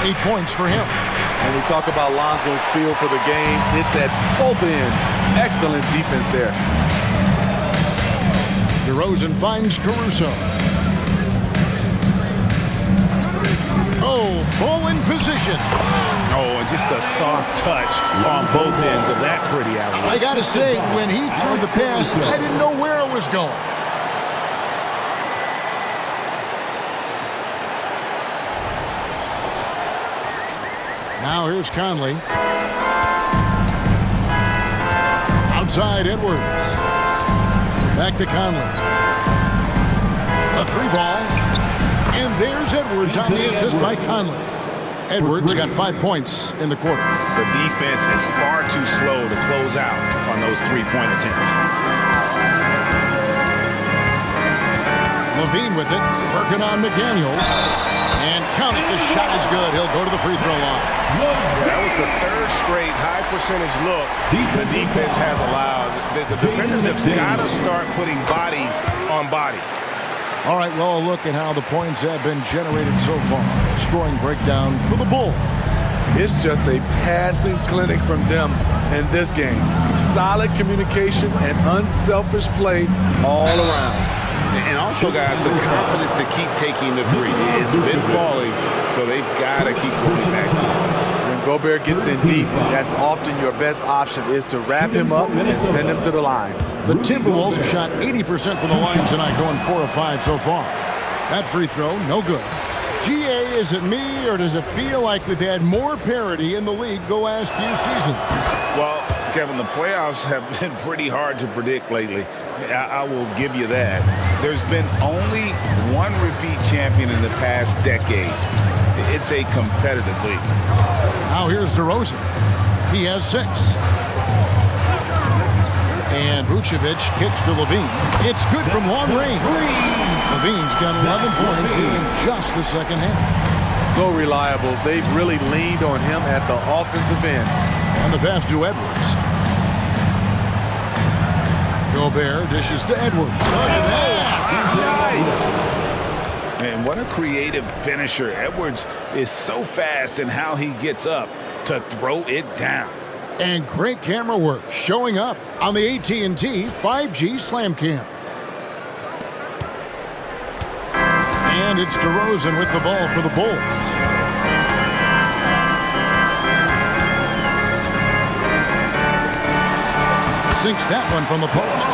8 points for him. When we talk about Lonzo's feel for the game, it's at both ends. Excellent defense there. DeRozan finds Caruso. Oh, ball in position. Oh, and just a soft touch on both ends of that pretty alley. I gotta say, when he threw the pass, I didn't know where it was going. Now here's Conley. Outside Edwards. Back to Conley. A three ball. And there's Edwards on the assist by Conley. Edwards got 5 points in the quarter. The defense is far too slow to close out on those three-point attempts. Levine with it. Working on McDaniels. And count it, the shot is good. He'll go to the free throw line. That was the third straight high percentage look the defense has allowed. The defenders have got to start putting bodies on bodies. All right, well, a look at how the points have been generated so far. Scoring breakdown for the Bulls. It's just a passing clinic from them in this game. Solid communication and unselfish play all around. And also, guys, the confidence to keep taking the three. It's been falling, so they've got to keep going back. When Gobert gets in deep, that's often your best option is to wrap him up and send him to the line. The Timberwolves have shot 80% from the line tonight, going 4 of 5 so far. That free throw, no good. GA, is it me, or does it feel like we've had more parity in the league the last few seasons? Well, Kevin, the playoffs have been pretty hard to predict lately. I will give you that. There's been only one repeat champion in the past decade. It's a competitive league. Now here's DeRozan. He has 6. And Vucevic kicks to Levine. It's good from long range. Levine's got 11 points in just the second half. So reliable. They've really leaned on him at the offensive end. And the pass to Edwards. Gobert dishes to Edwards. Look at that. Nice. And what a creative finisher. Edwards is so fast in how he gets up to throw it down. And great camera work showing up on the AT&T 5G Slam Cam. And it's DeRozan with the ball for the Bulls. Sinks that one from the post.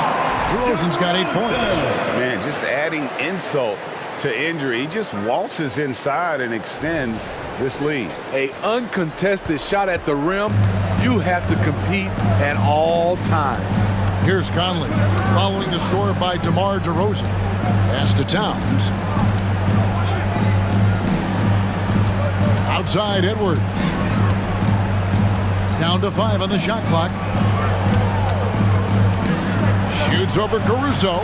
DeRozan's got 8 points. Man, just adding insult to injury. He just waltzes inside and extends this lead. An uncontested shot at the rim. You have to compete at all times. Here's Conley, following the score by DeMar DeRozan. Pass to Towns. Outside Edwards. Down to 5 on the shot clock. Shoots over Caruso.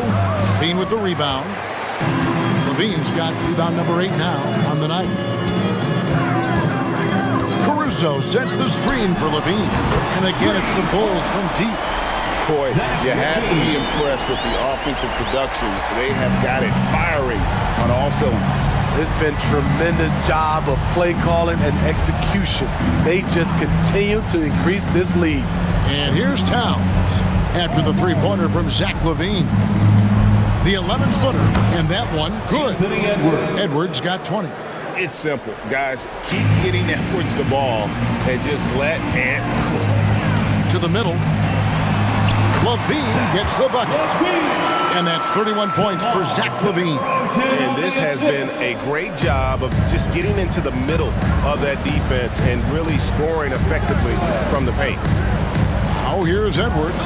Levine with the rebound. Levine's got rebound number 8 now on the night. Caruso sets the screen for Levine. And again, it's the Bulls from deep. Boy, you have to be impressed with the offensive production. They have got it firing on all cylinders. It's been tremendous job of play calling and execution. They just continue to increase this lead. And here's Towns after the three-pointer from Zach LaVine. The 11-footer, and that one good. Edwards got 20. It's simple, guys. Keep getting Edwards the ball and just let Ant cook. To the middle. LaVine gets the bucket. And that's 31 points for Zach LaVine. And this has been a great job of just getting into the middle of that defense and really scoring effectively from the paint. Oh, here's Edwards.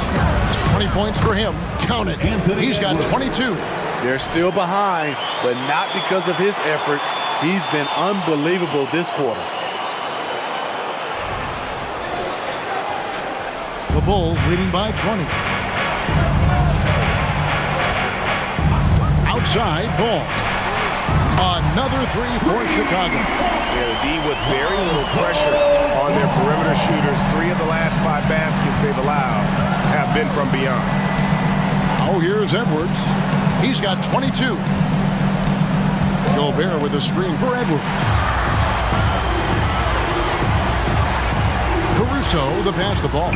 20 points for him. Count it. He's got 22. They're still behind, but not because of his efforts. He's been unbelievable this quarter. The Bulls leading by 20. Outside ball. Another three for Chicago. The D with very little pressure on their perimeter shooters. 3 of the last 5 baskets they've allowed have been from beyond. Oh, here's Edwards. He's got 22. Gobert with a screen for Edwards. Caruso, the pass the ball.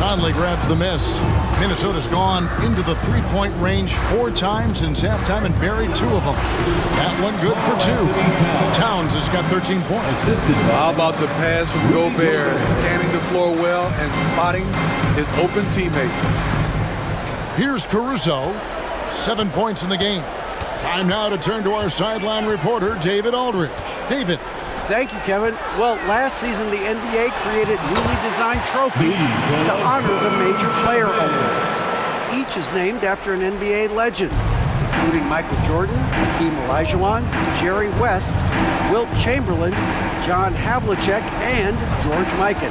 Conley grabs the miss. Minnesota's gone into the three-point range 4 times since halftime and buried 2 of them. That one good for 2. Towns has got 13 points. How about the pass from Gobert, scanning the floor well and spotting his open teammate. Here's Caruso. 7 points in the game. Time now to turn to our sideline reporter, David Aldridge. David. Thank you, Kevin. Well, last season, the NBA created newly designed trophies to honor the major player awards. Each is named after an NBA legend, including Michael Jordan, Hakeem Olajuwon, Jerry West, Wilt Chamberlain, John Havlicek, and George Mikan.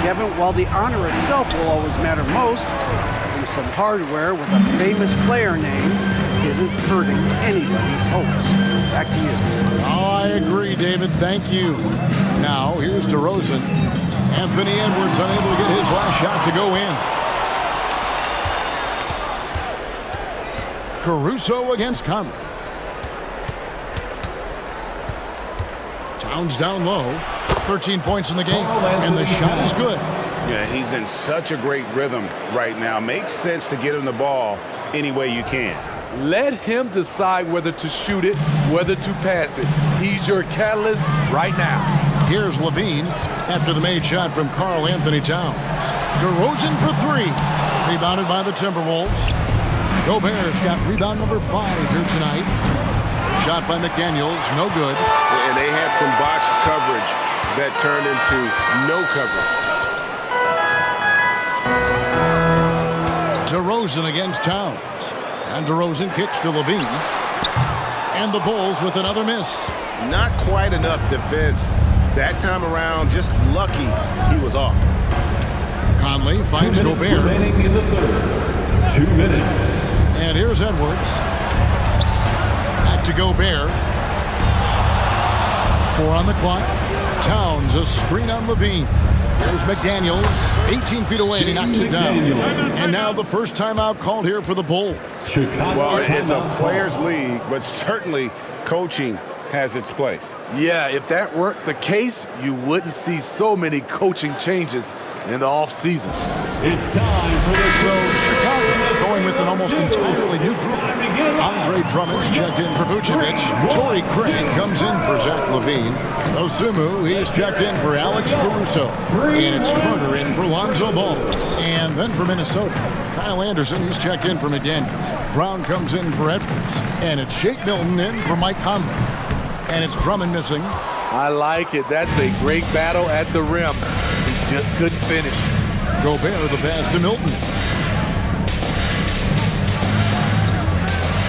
Kevin, while the honor itself will always matter most, having some hardware with a famous player name isn't hurting anybody's hopes. Back to you. Oh, I agree, David. Thank you. Now, here's DeRozan. Anthony Edwards unable to get his last shot to go in. Caruso against Conley. Towns down low. 13 points in the game, and the shot is good. Yeah, he's in such a great rhythm right now. Makes sense to get him the ball any way you can. Let him decide whether to shoot it, whether to pass it. He's your catalyst right now. Here's LaVine after the made shot from Karl Anthony Towns. DeRozan for 3. Rebounded by the Timberwolves. Gobert's got rebound number 5 here tonight. Shot by McDaniels, no good. And they had some botched coverage that turned into no coverage. DeRozan against Towns. And DeRozan kicks to LaVine. And the Bulls with another miss. Not quite enough defense. That time around, just lucky he was off. Conley finds Gobert. Remaining in the third. 2 minutes. And here's Edwards. Back to Gobert. 4 on the clock. Towns, a screen on LaVine. There's McDaniels, 18 feet away, and he knocks it down. And now the first timeout called here for the Bulls. Well, it's a players' league, but certainly coaching has its place. Yeah, if that weren't the case, you wouldn't see so many coaching changes in the offseason. It's time for the So Chicago going with an almost entirely new group. Andre Drummond's checked in for Vucevic. Torrey Craig comes in for Zach LaVine. Osumu, he's checked in for Alex Caruso. And it's Carter in for Lonzo Ball. And then for Minnesota, Kyle Anderson, he's checked in for McDaniels. Brown comes in for Edwards. And it's Shake Milton in for Mike Conley. And it's Drummond missing. I like it. That's a great battle at the rim. He just couldn't finish. Gobert the pass to Milton.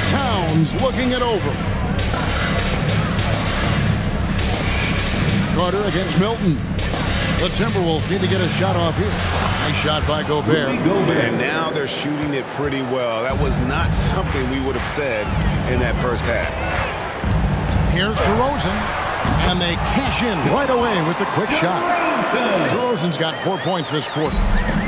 Towns looking it over. Carter against Milton. The Timberwolves need to get a shot off here. Nice shot by Gobert. And now they're shooting it pretty well. That was not something we would have said in that first half. Here's DeRozan, and they cash in right away with the quick shot. DeRozan's got 4 points this quarter.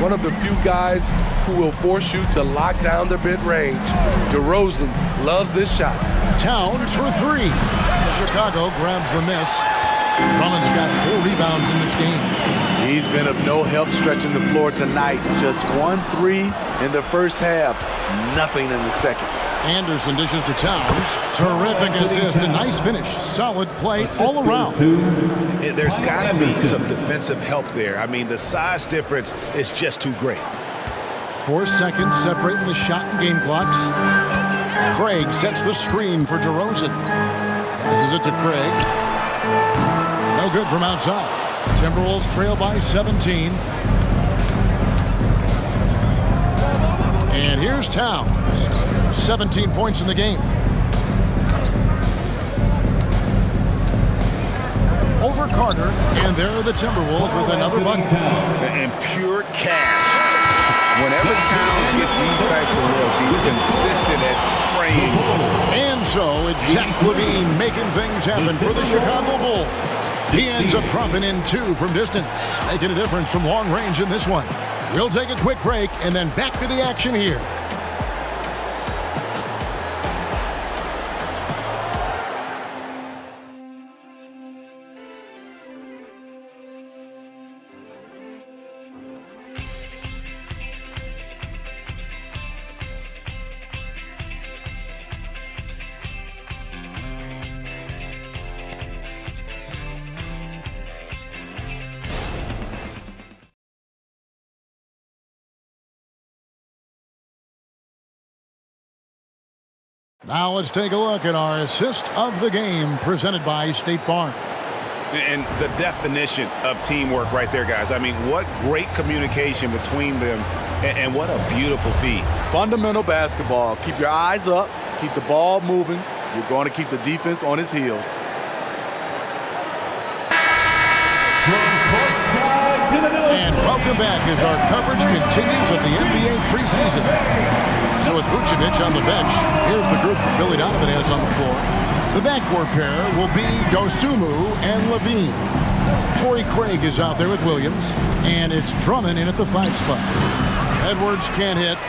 One of the few guys who will force you to lock down the mid-range. DeRozan loves this shot. Towns for 3. Chicago grabs the miss. Drummond's got 4 rebounds in this game. He's been of no help stretching the floor tonight. Just 1 3 in the first half, nothing in the second. Anderson dishes to Towns. Terrific assist, a nice finish. Solid play all around. There's got to be some defensive help there. I mean, the size difference is just too great. 4 seconds separating the shot and game clocks. Craig sets the screen for DeRozan. Passes it to Craig. No good from outside. Timberwolves trail by 17. And here's Towns. 17 points in the game. Over Carter, and there are the Timberwolves with another bucket. And pure cash. Whenever Towns gets these types of looks, he's consistent at spraying. And so it's Zach LaVine making things happen for the Chicago Bulls. He ends up dropping in 2 from distance, making a difference from long range in this one. We'll take a quick break and then back to the action here. Now let's take a look at our assist of the game presented by State Farm. And the definition of teamwork right there, guys. I mean, what great communication between them, and what a beautiful feed. Fundamental basketball. Keep your eyes up. Keep the ball moving. You're going to keep the defense on its heels. And welcome back as our coverage continues of the NBA preseason. So with Vucevic on the bench, here's the group Billy Donovan has on the floor. The backcourt pair will be Dosunmu and LaVine. Torrey Craig is out there with Williams, and it's Drummond in at the 5 spot. Edwards can't hit.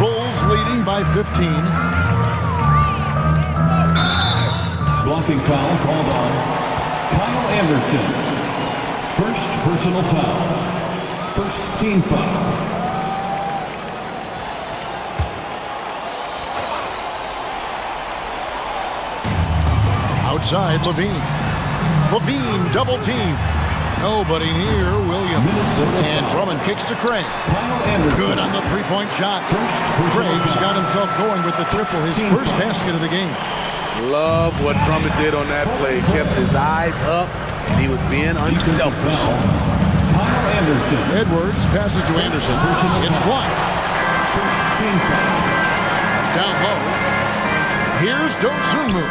Bulls leading by 15. Blocking foul called on Kyle Anderson. First personal foul. First team foul. Outside, LaVine. LaVine double team. Nobody near Williams. And Drummond kicks to Craig. Good on the 3-point shot. Craig's got himself going with the triple, his first basket of the game. Love what Drummond did on that play. Kept his eyes up, and he was being unselfish. Edwards passes to Anderson. It's blocked. Down low. Here's Dosunmu.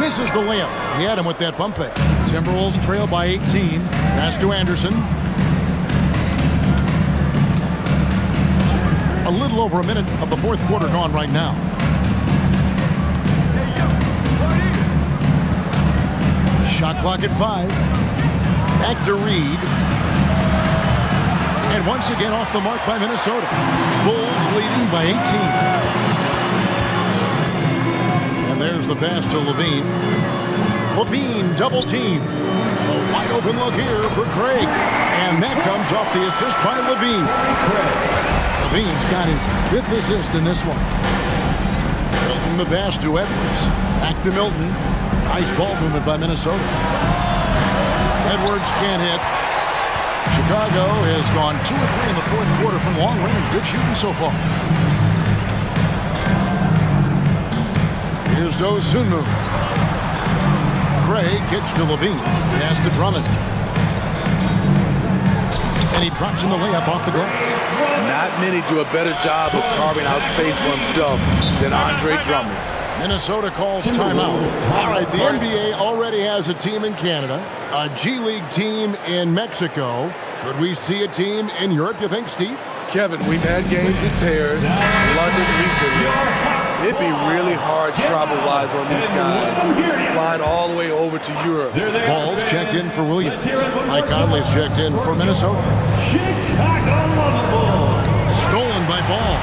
Misses the layup. He had him with that pump fake. Timberwolves trail by 18. Pass to Anderson. A little over a minute of the fourth quarter gone right now. Shot clock at 5. Back to Reed. And once again off the mark by Minnesota. Bulls leading by 18. And there's the pass to LaVine. LaVine double team. A wide open look here for Craig. And that comes off the assist by LaVine. LaVine's got his 5th assist in this one. Milton the pass to Edwards. Back to Milton. Nice ball movement by Minnesota. Edwards can't hit. Chicago has gone 2 of 3 in the fourth quarter from long range. Good shooting so far. Here's Dosunmu. Craig kicks to LaVine. Pass to Drummond. And he drops in the layup off the glass. Not many do a better job of carving out space for himself than Andre Drummond. Minnesota calls timeout. All right, the NBA already has a team in Canada, a G League team in Mexico. Could we see a team in Europe, you think, Steve? Kevin, we've had games in Paris, London recently. It'd be really hard travel-wise on these guys. Flying all the way over to Europe. Ball's checked in for Williams. Mike Conley's checked in for Minnesota. Stolen by Ball.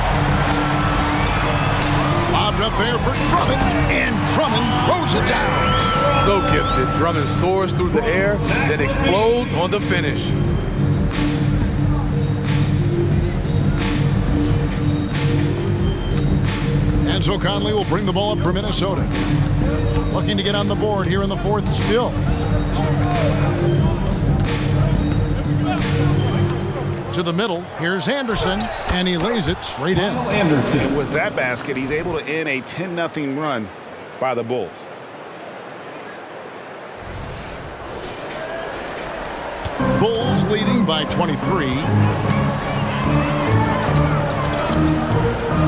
Lobbed up there for Drummond, and Drummond throws it down. So gifted. Drummond soars through the air, then explodes on the finish. And so Conley will bring the ball up for Minnesota. Looking to get on the board here in the fourth still. To the middle, here's Anderson, and he lays it straight in. And with that basket, he's able to end a 10-0 run by the Bulls. Bulls leading by 23.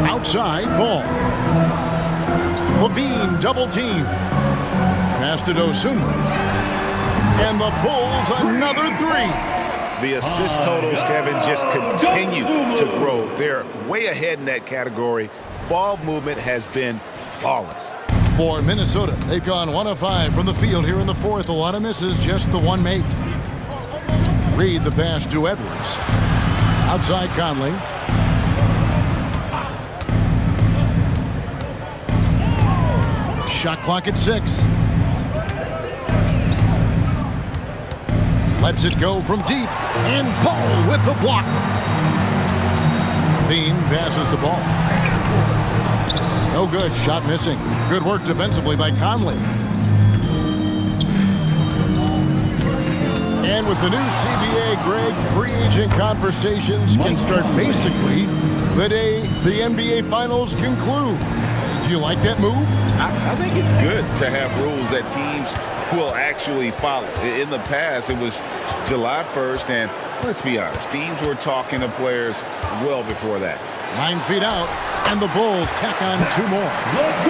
Outside, Ball. Levine double team. Pass to Dosunmu. And the Bulls another three. The assist totals, Kevin, just continue to grow. They're way ahead in that category. Ball movement has been flawless. For Minnesota, they've gone 1 of 5 from the field here in the fourth. A lot of misses, just the one make. Reed the pass to Edwards. Outside Conley. Shot clock at 6. Lets it go from deep. And Ball with the block. Bean passes the ball. No good. Shot missing. Good work defensively by Conley. And with the new CBA, Greg, free agent conversations can start basically the day the NBA Finals conclude. Do you like that move? I think it's good to have rules that teams will actually follow. In the past, it was July 1st, and let's be honest, teams were talking to players well before that. 9 feet out, and the Bulls tack on 2 more.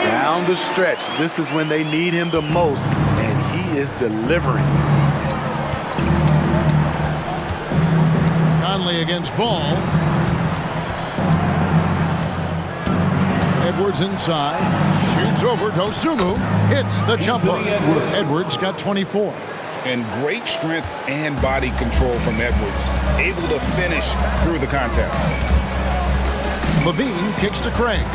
Down the stretch, this is when they need him the most, and he is delivering. Conley against Ball. Edwards inside. Shoots over Dosunmu. Hits the jumper. Edwards got 24. And great strength and body control from Edwards. Able to finish through the contact. Levine kicks to Craig.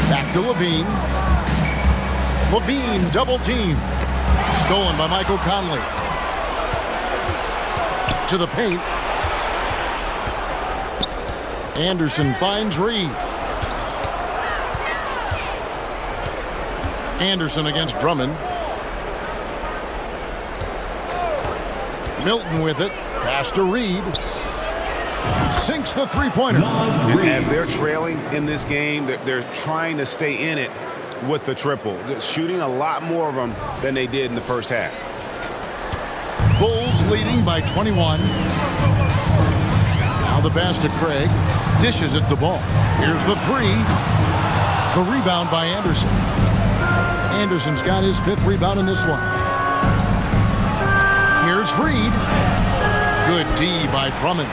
Back to Levine. Levine double team. Stolen by Michael Conley. To the paint. Anderson finds Reed. Anderson against Drummond. Milton with it. Pass to Reed. Sinks the three-pointer. And as they're trailing in this game, they're trying to stay in it with the triple. They're shooting a lot more of them than they did in the first half. Bulls leading by 21. Now the pass to Craig. Dishes at the ball. Here's the 3. The rebound by Anderson. Anderson's got his 5th rebound in this one. Here's Reed. Good D by Drummond.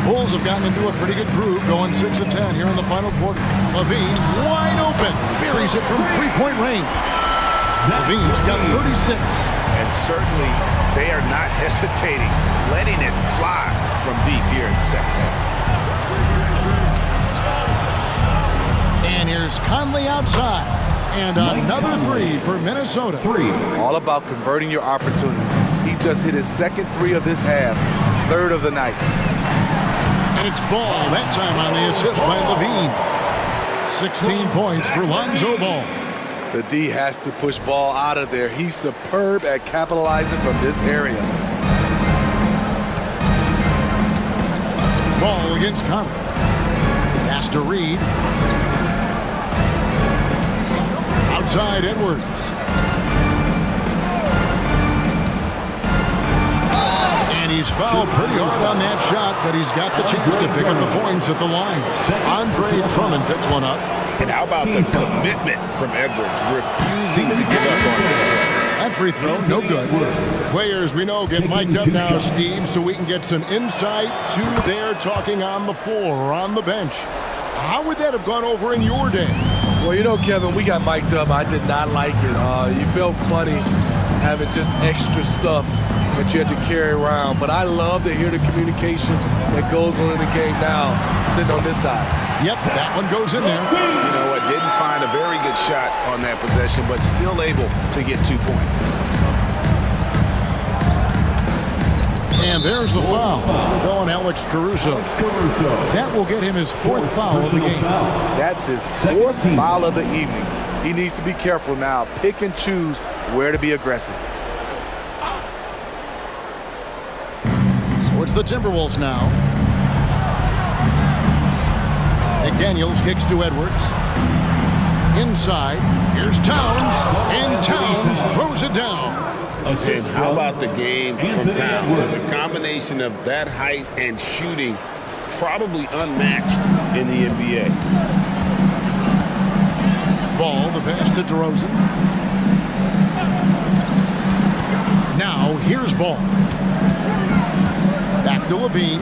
Bulls have gotten into a pretty good groove, going 6 of 10 here in the final quarter. Levine wide open. Buries it from 3-point range. Levine's got 36. And certainly they are not hesitating, letting it fly from deep here in the second half. And here's Conley outside. And another 3 for Minnesota. 3. All about converting your opportunities. He just hit his second 3 of this half, 3rd of the night. And it's Ball, that time on the assist by Levine. 16 points for Lonzo Ball. The D has to push Ball out of there. He's superb at capitalizing from this area. Ball against Conley. Pass to Reed. Outside Edwards. And he He's fouled pretty hard on that shot, but he's got the chance to pick up the points at the line. Andre Drummond picks one up. And how about the commitment from Edwards, refusing to give up on it? That free throw, no good. Players we know get mic'd up now, Steve, so we can get some insight to their talking on the floor or on the bench. How would that have gone over in your day? Well, you know, Kevin, we got mic'd up. I did not like it. You felt funny having just extra stuff that you had to carry around. But I love to hear the communication that goes on in the game now, sitting on this side. Yep, that one goes in there. You know what? Didn't find a very good shot on that possession, but still able to get 2 points. And there's the foul. Going Alex Caruso. That will get him his 4th foul of the game. That's his 4th foul of the evening. He needs to be careful now. Pick and choose where to be aggressive. So it's the Timberwolves now. McDaniels kicks to Edwards. Inside, here's Towns, and Towns throws it down. And how about the game from Towns? So the combination of that height and shooting, probably unmatched in the NBA. Ball, the pass to DeRozan. Now, here's Ball. Back to Levine.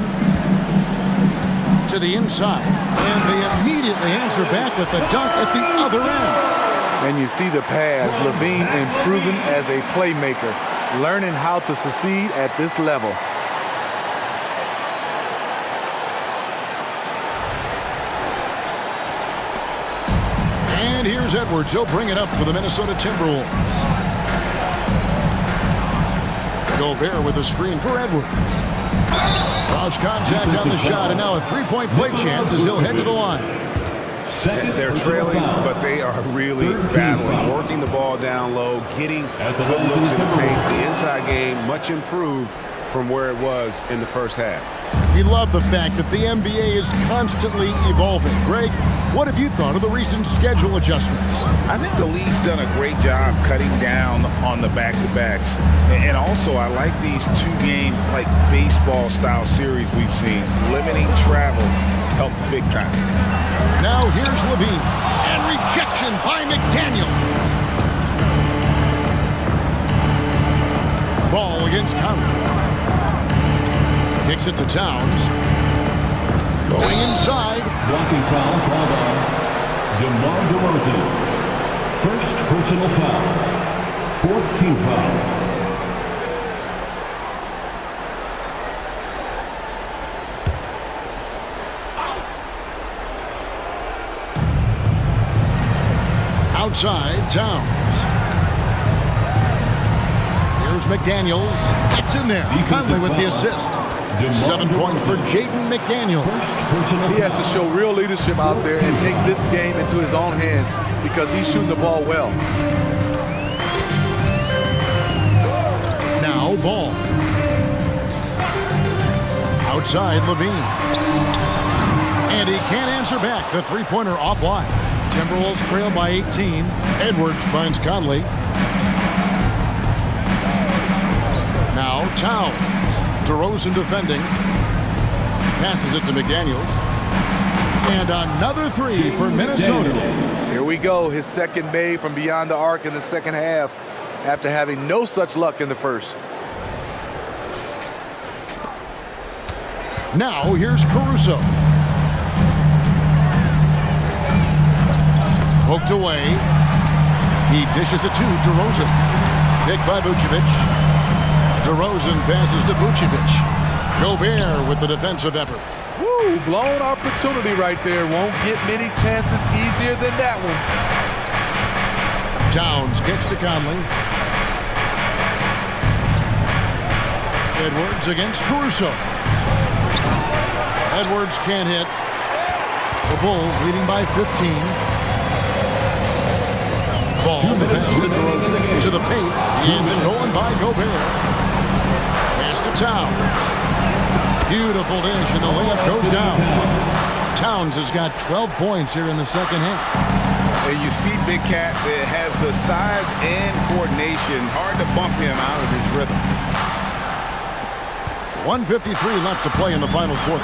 To the inside. And they immediately answer back with the dunk at the other end. And you see the pass. Levine improving as a playmaker, learning how to succeed at this level. And here's Edwards. He'll bring it up for the Minnesota Timberwolves. Gobert with a screen for Edwards. Cross contact on the shot, and now a three-point play chance as he'll head to the line. They're trailing, but they are really battling, working the ball down low, getting good looks in the paint. The inside game much improved from where it was in the first half. We love the fact that the NBA is constantly evolving. Greg, what have you thought of the recent schedule adjustments? I think the league's done a great job cutting down on the back-to-backs. And also, I like these two-game, like baseball-style series we've seen. Limiting travel helps big time. Now here's Levine. And rejection by McDaniels. Ball against Conley. Kicks it to Towns. Going inside. Blocking foul called on DeMar DeRozan. First personal foul. 4th team foul. Outside, Towns. Here's McDaniels. That's in there. Conley with the assist. 7 points for Jaden McDaniels. He has to show real leadership out there and take this game into his own hands because he's shooting the ball well. Now Ball. Outside, Levine. And he can't answer back. The three-pointer offline. Timberwolves trail by 18. Edwards finds Conley. Now Towns. DeRozan defending. Passes it to McDaniels. And another three for Minnesota. Here we go. His second made from beyond the arc in the second half after having no such luck in the first. Now here's Caruso. Poked away. He dishes it to DeRozan. Picked by Vucevic. DeRozan passes to Vucevic. Gobert with the defensive effort. Woo, blown opportunity right there. Won't get many chances easier than that one. Towns kicks to Conley. Edwards against Caruso. Edwards can't hit. The Bulls leading by 15. Ball, the pass to DeRozan to the paint, and stolen by Gobert. Pass to Towns. Beautiful dish, and the layup goes down. Towns has got 12 points here in the second half. And you see Big Cat that has the size and coordination. Hard to bump him out of his rhythm. 1:53 left to play in the final quarter.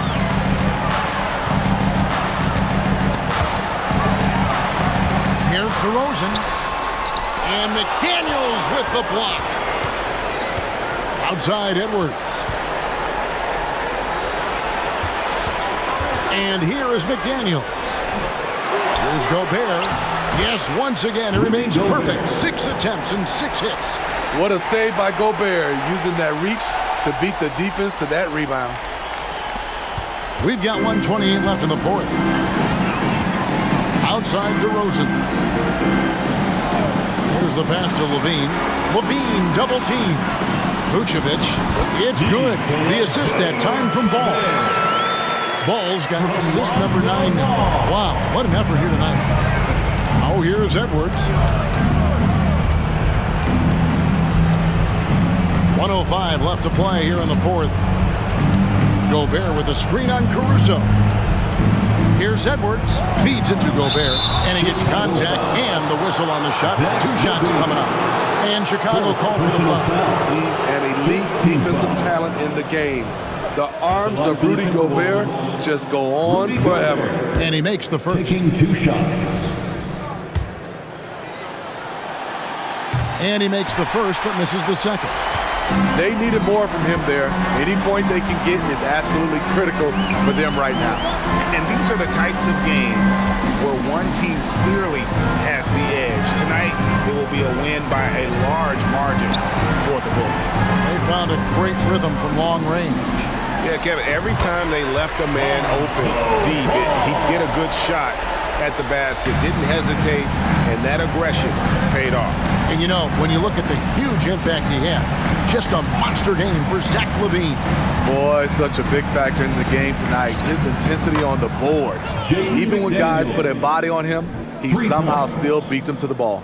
Here's DeRozan. And McDaniels with the block. Outside Edwards. And here is McDaniels. Here's Gobert. Yes, once again, it remains perfect. 6 attempts and 6 hits. What a save by Gobert, using that reach to beat the defense to that rebound. We've got 1:28 left in the fourth. Outside DeRozan. Here's the pass to Levine. Levine double team. Vucevic. It's good. The assist that time from Ball. Ball's got assist number 9 now. Wow, what an effort here tonight. Oh, here's Edwards. 1:05 left to play here in the fourth. Gobert with a screen on Caruso. Here's Edwards. Feeds it to Gobert. And he gets contact and the whistle on the shot. 2 shots coming up. And Chicago called for the foul. He's an elite defensive talent in the game. The arms of Rudy Gobert just go on forever. And he makes the first. Taking 2 shots. And he makes the first, but misses the second. They needed more from him there. Any point they can get is absolutely critical for them right now. And these are the types of games where one team clearly has the edge. Tonight, it will be a win by a large margin for the Bulls. They found a great rhythm from long range. Yeah, Kevin, every time they left a man open deep, he'd get a good shot at the basket, didn't hesitate, and that aggression paid off. And you know, when you look at the huge impact he had, just a monster game for Zach LaVine. Boy, such a big factor in the game tonight. His intensity on the boards. Even when guys put a body on him, he somehow still beats them to the ball.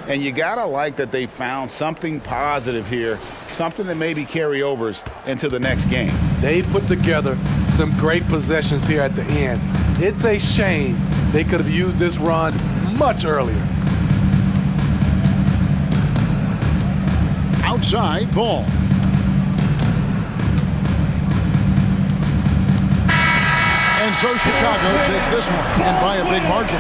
And you gotta like that they found something positive here, something that maybe carry overs into the next game. They put together some great possessions here at the end. It's a shame they could have used this run much earlier. Outside Ball. And so Chicago takes this one, and by a big margin.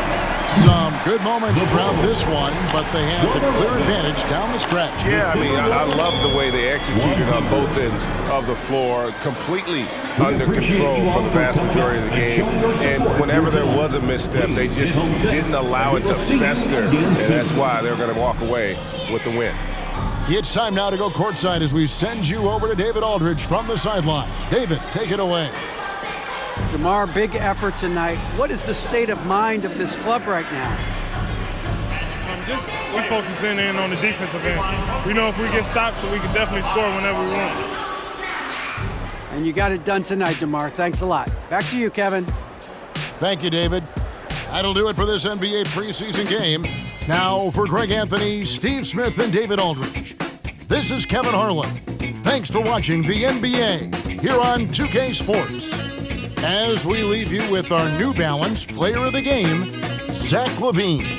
Some good moments throughout this one, but they had the clear advantage down the stretch. Yeah, I mean, I love the way they executed on both ends of the floor, completely under control for the vast majority of the game. And whenever there was a misstep, they just didn't allow it to fester, and that's why they're going to walk away with the win. It's time now to go courtside as we send you over to David Aldridge from the sideline. David, take it away. DeMar, big effort tonight. What is the state of mind of this club right now? We focusing in on the defensive end. We know if we get stopped, so we can definitely score whenever we want. And you got it done tonight, DeMar. Thanks a lot. Back to you, Kevin. Thank you, David. That'll do it for this NBA preseason game. Now for Greg Anthony, Steve Smith, and David Aldridge. This is Kevin Harlan. Thanks for watching the NBA here on 2K Sports. As we leave you with our New Balance Player of the Game, Zach LaVine.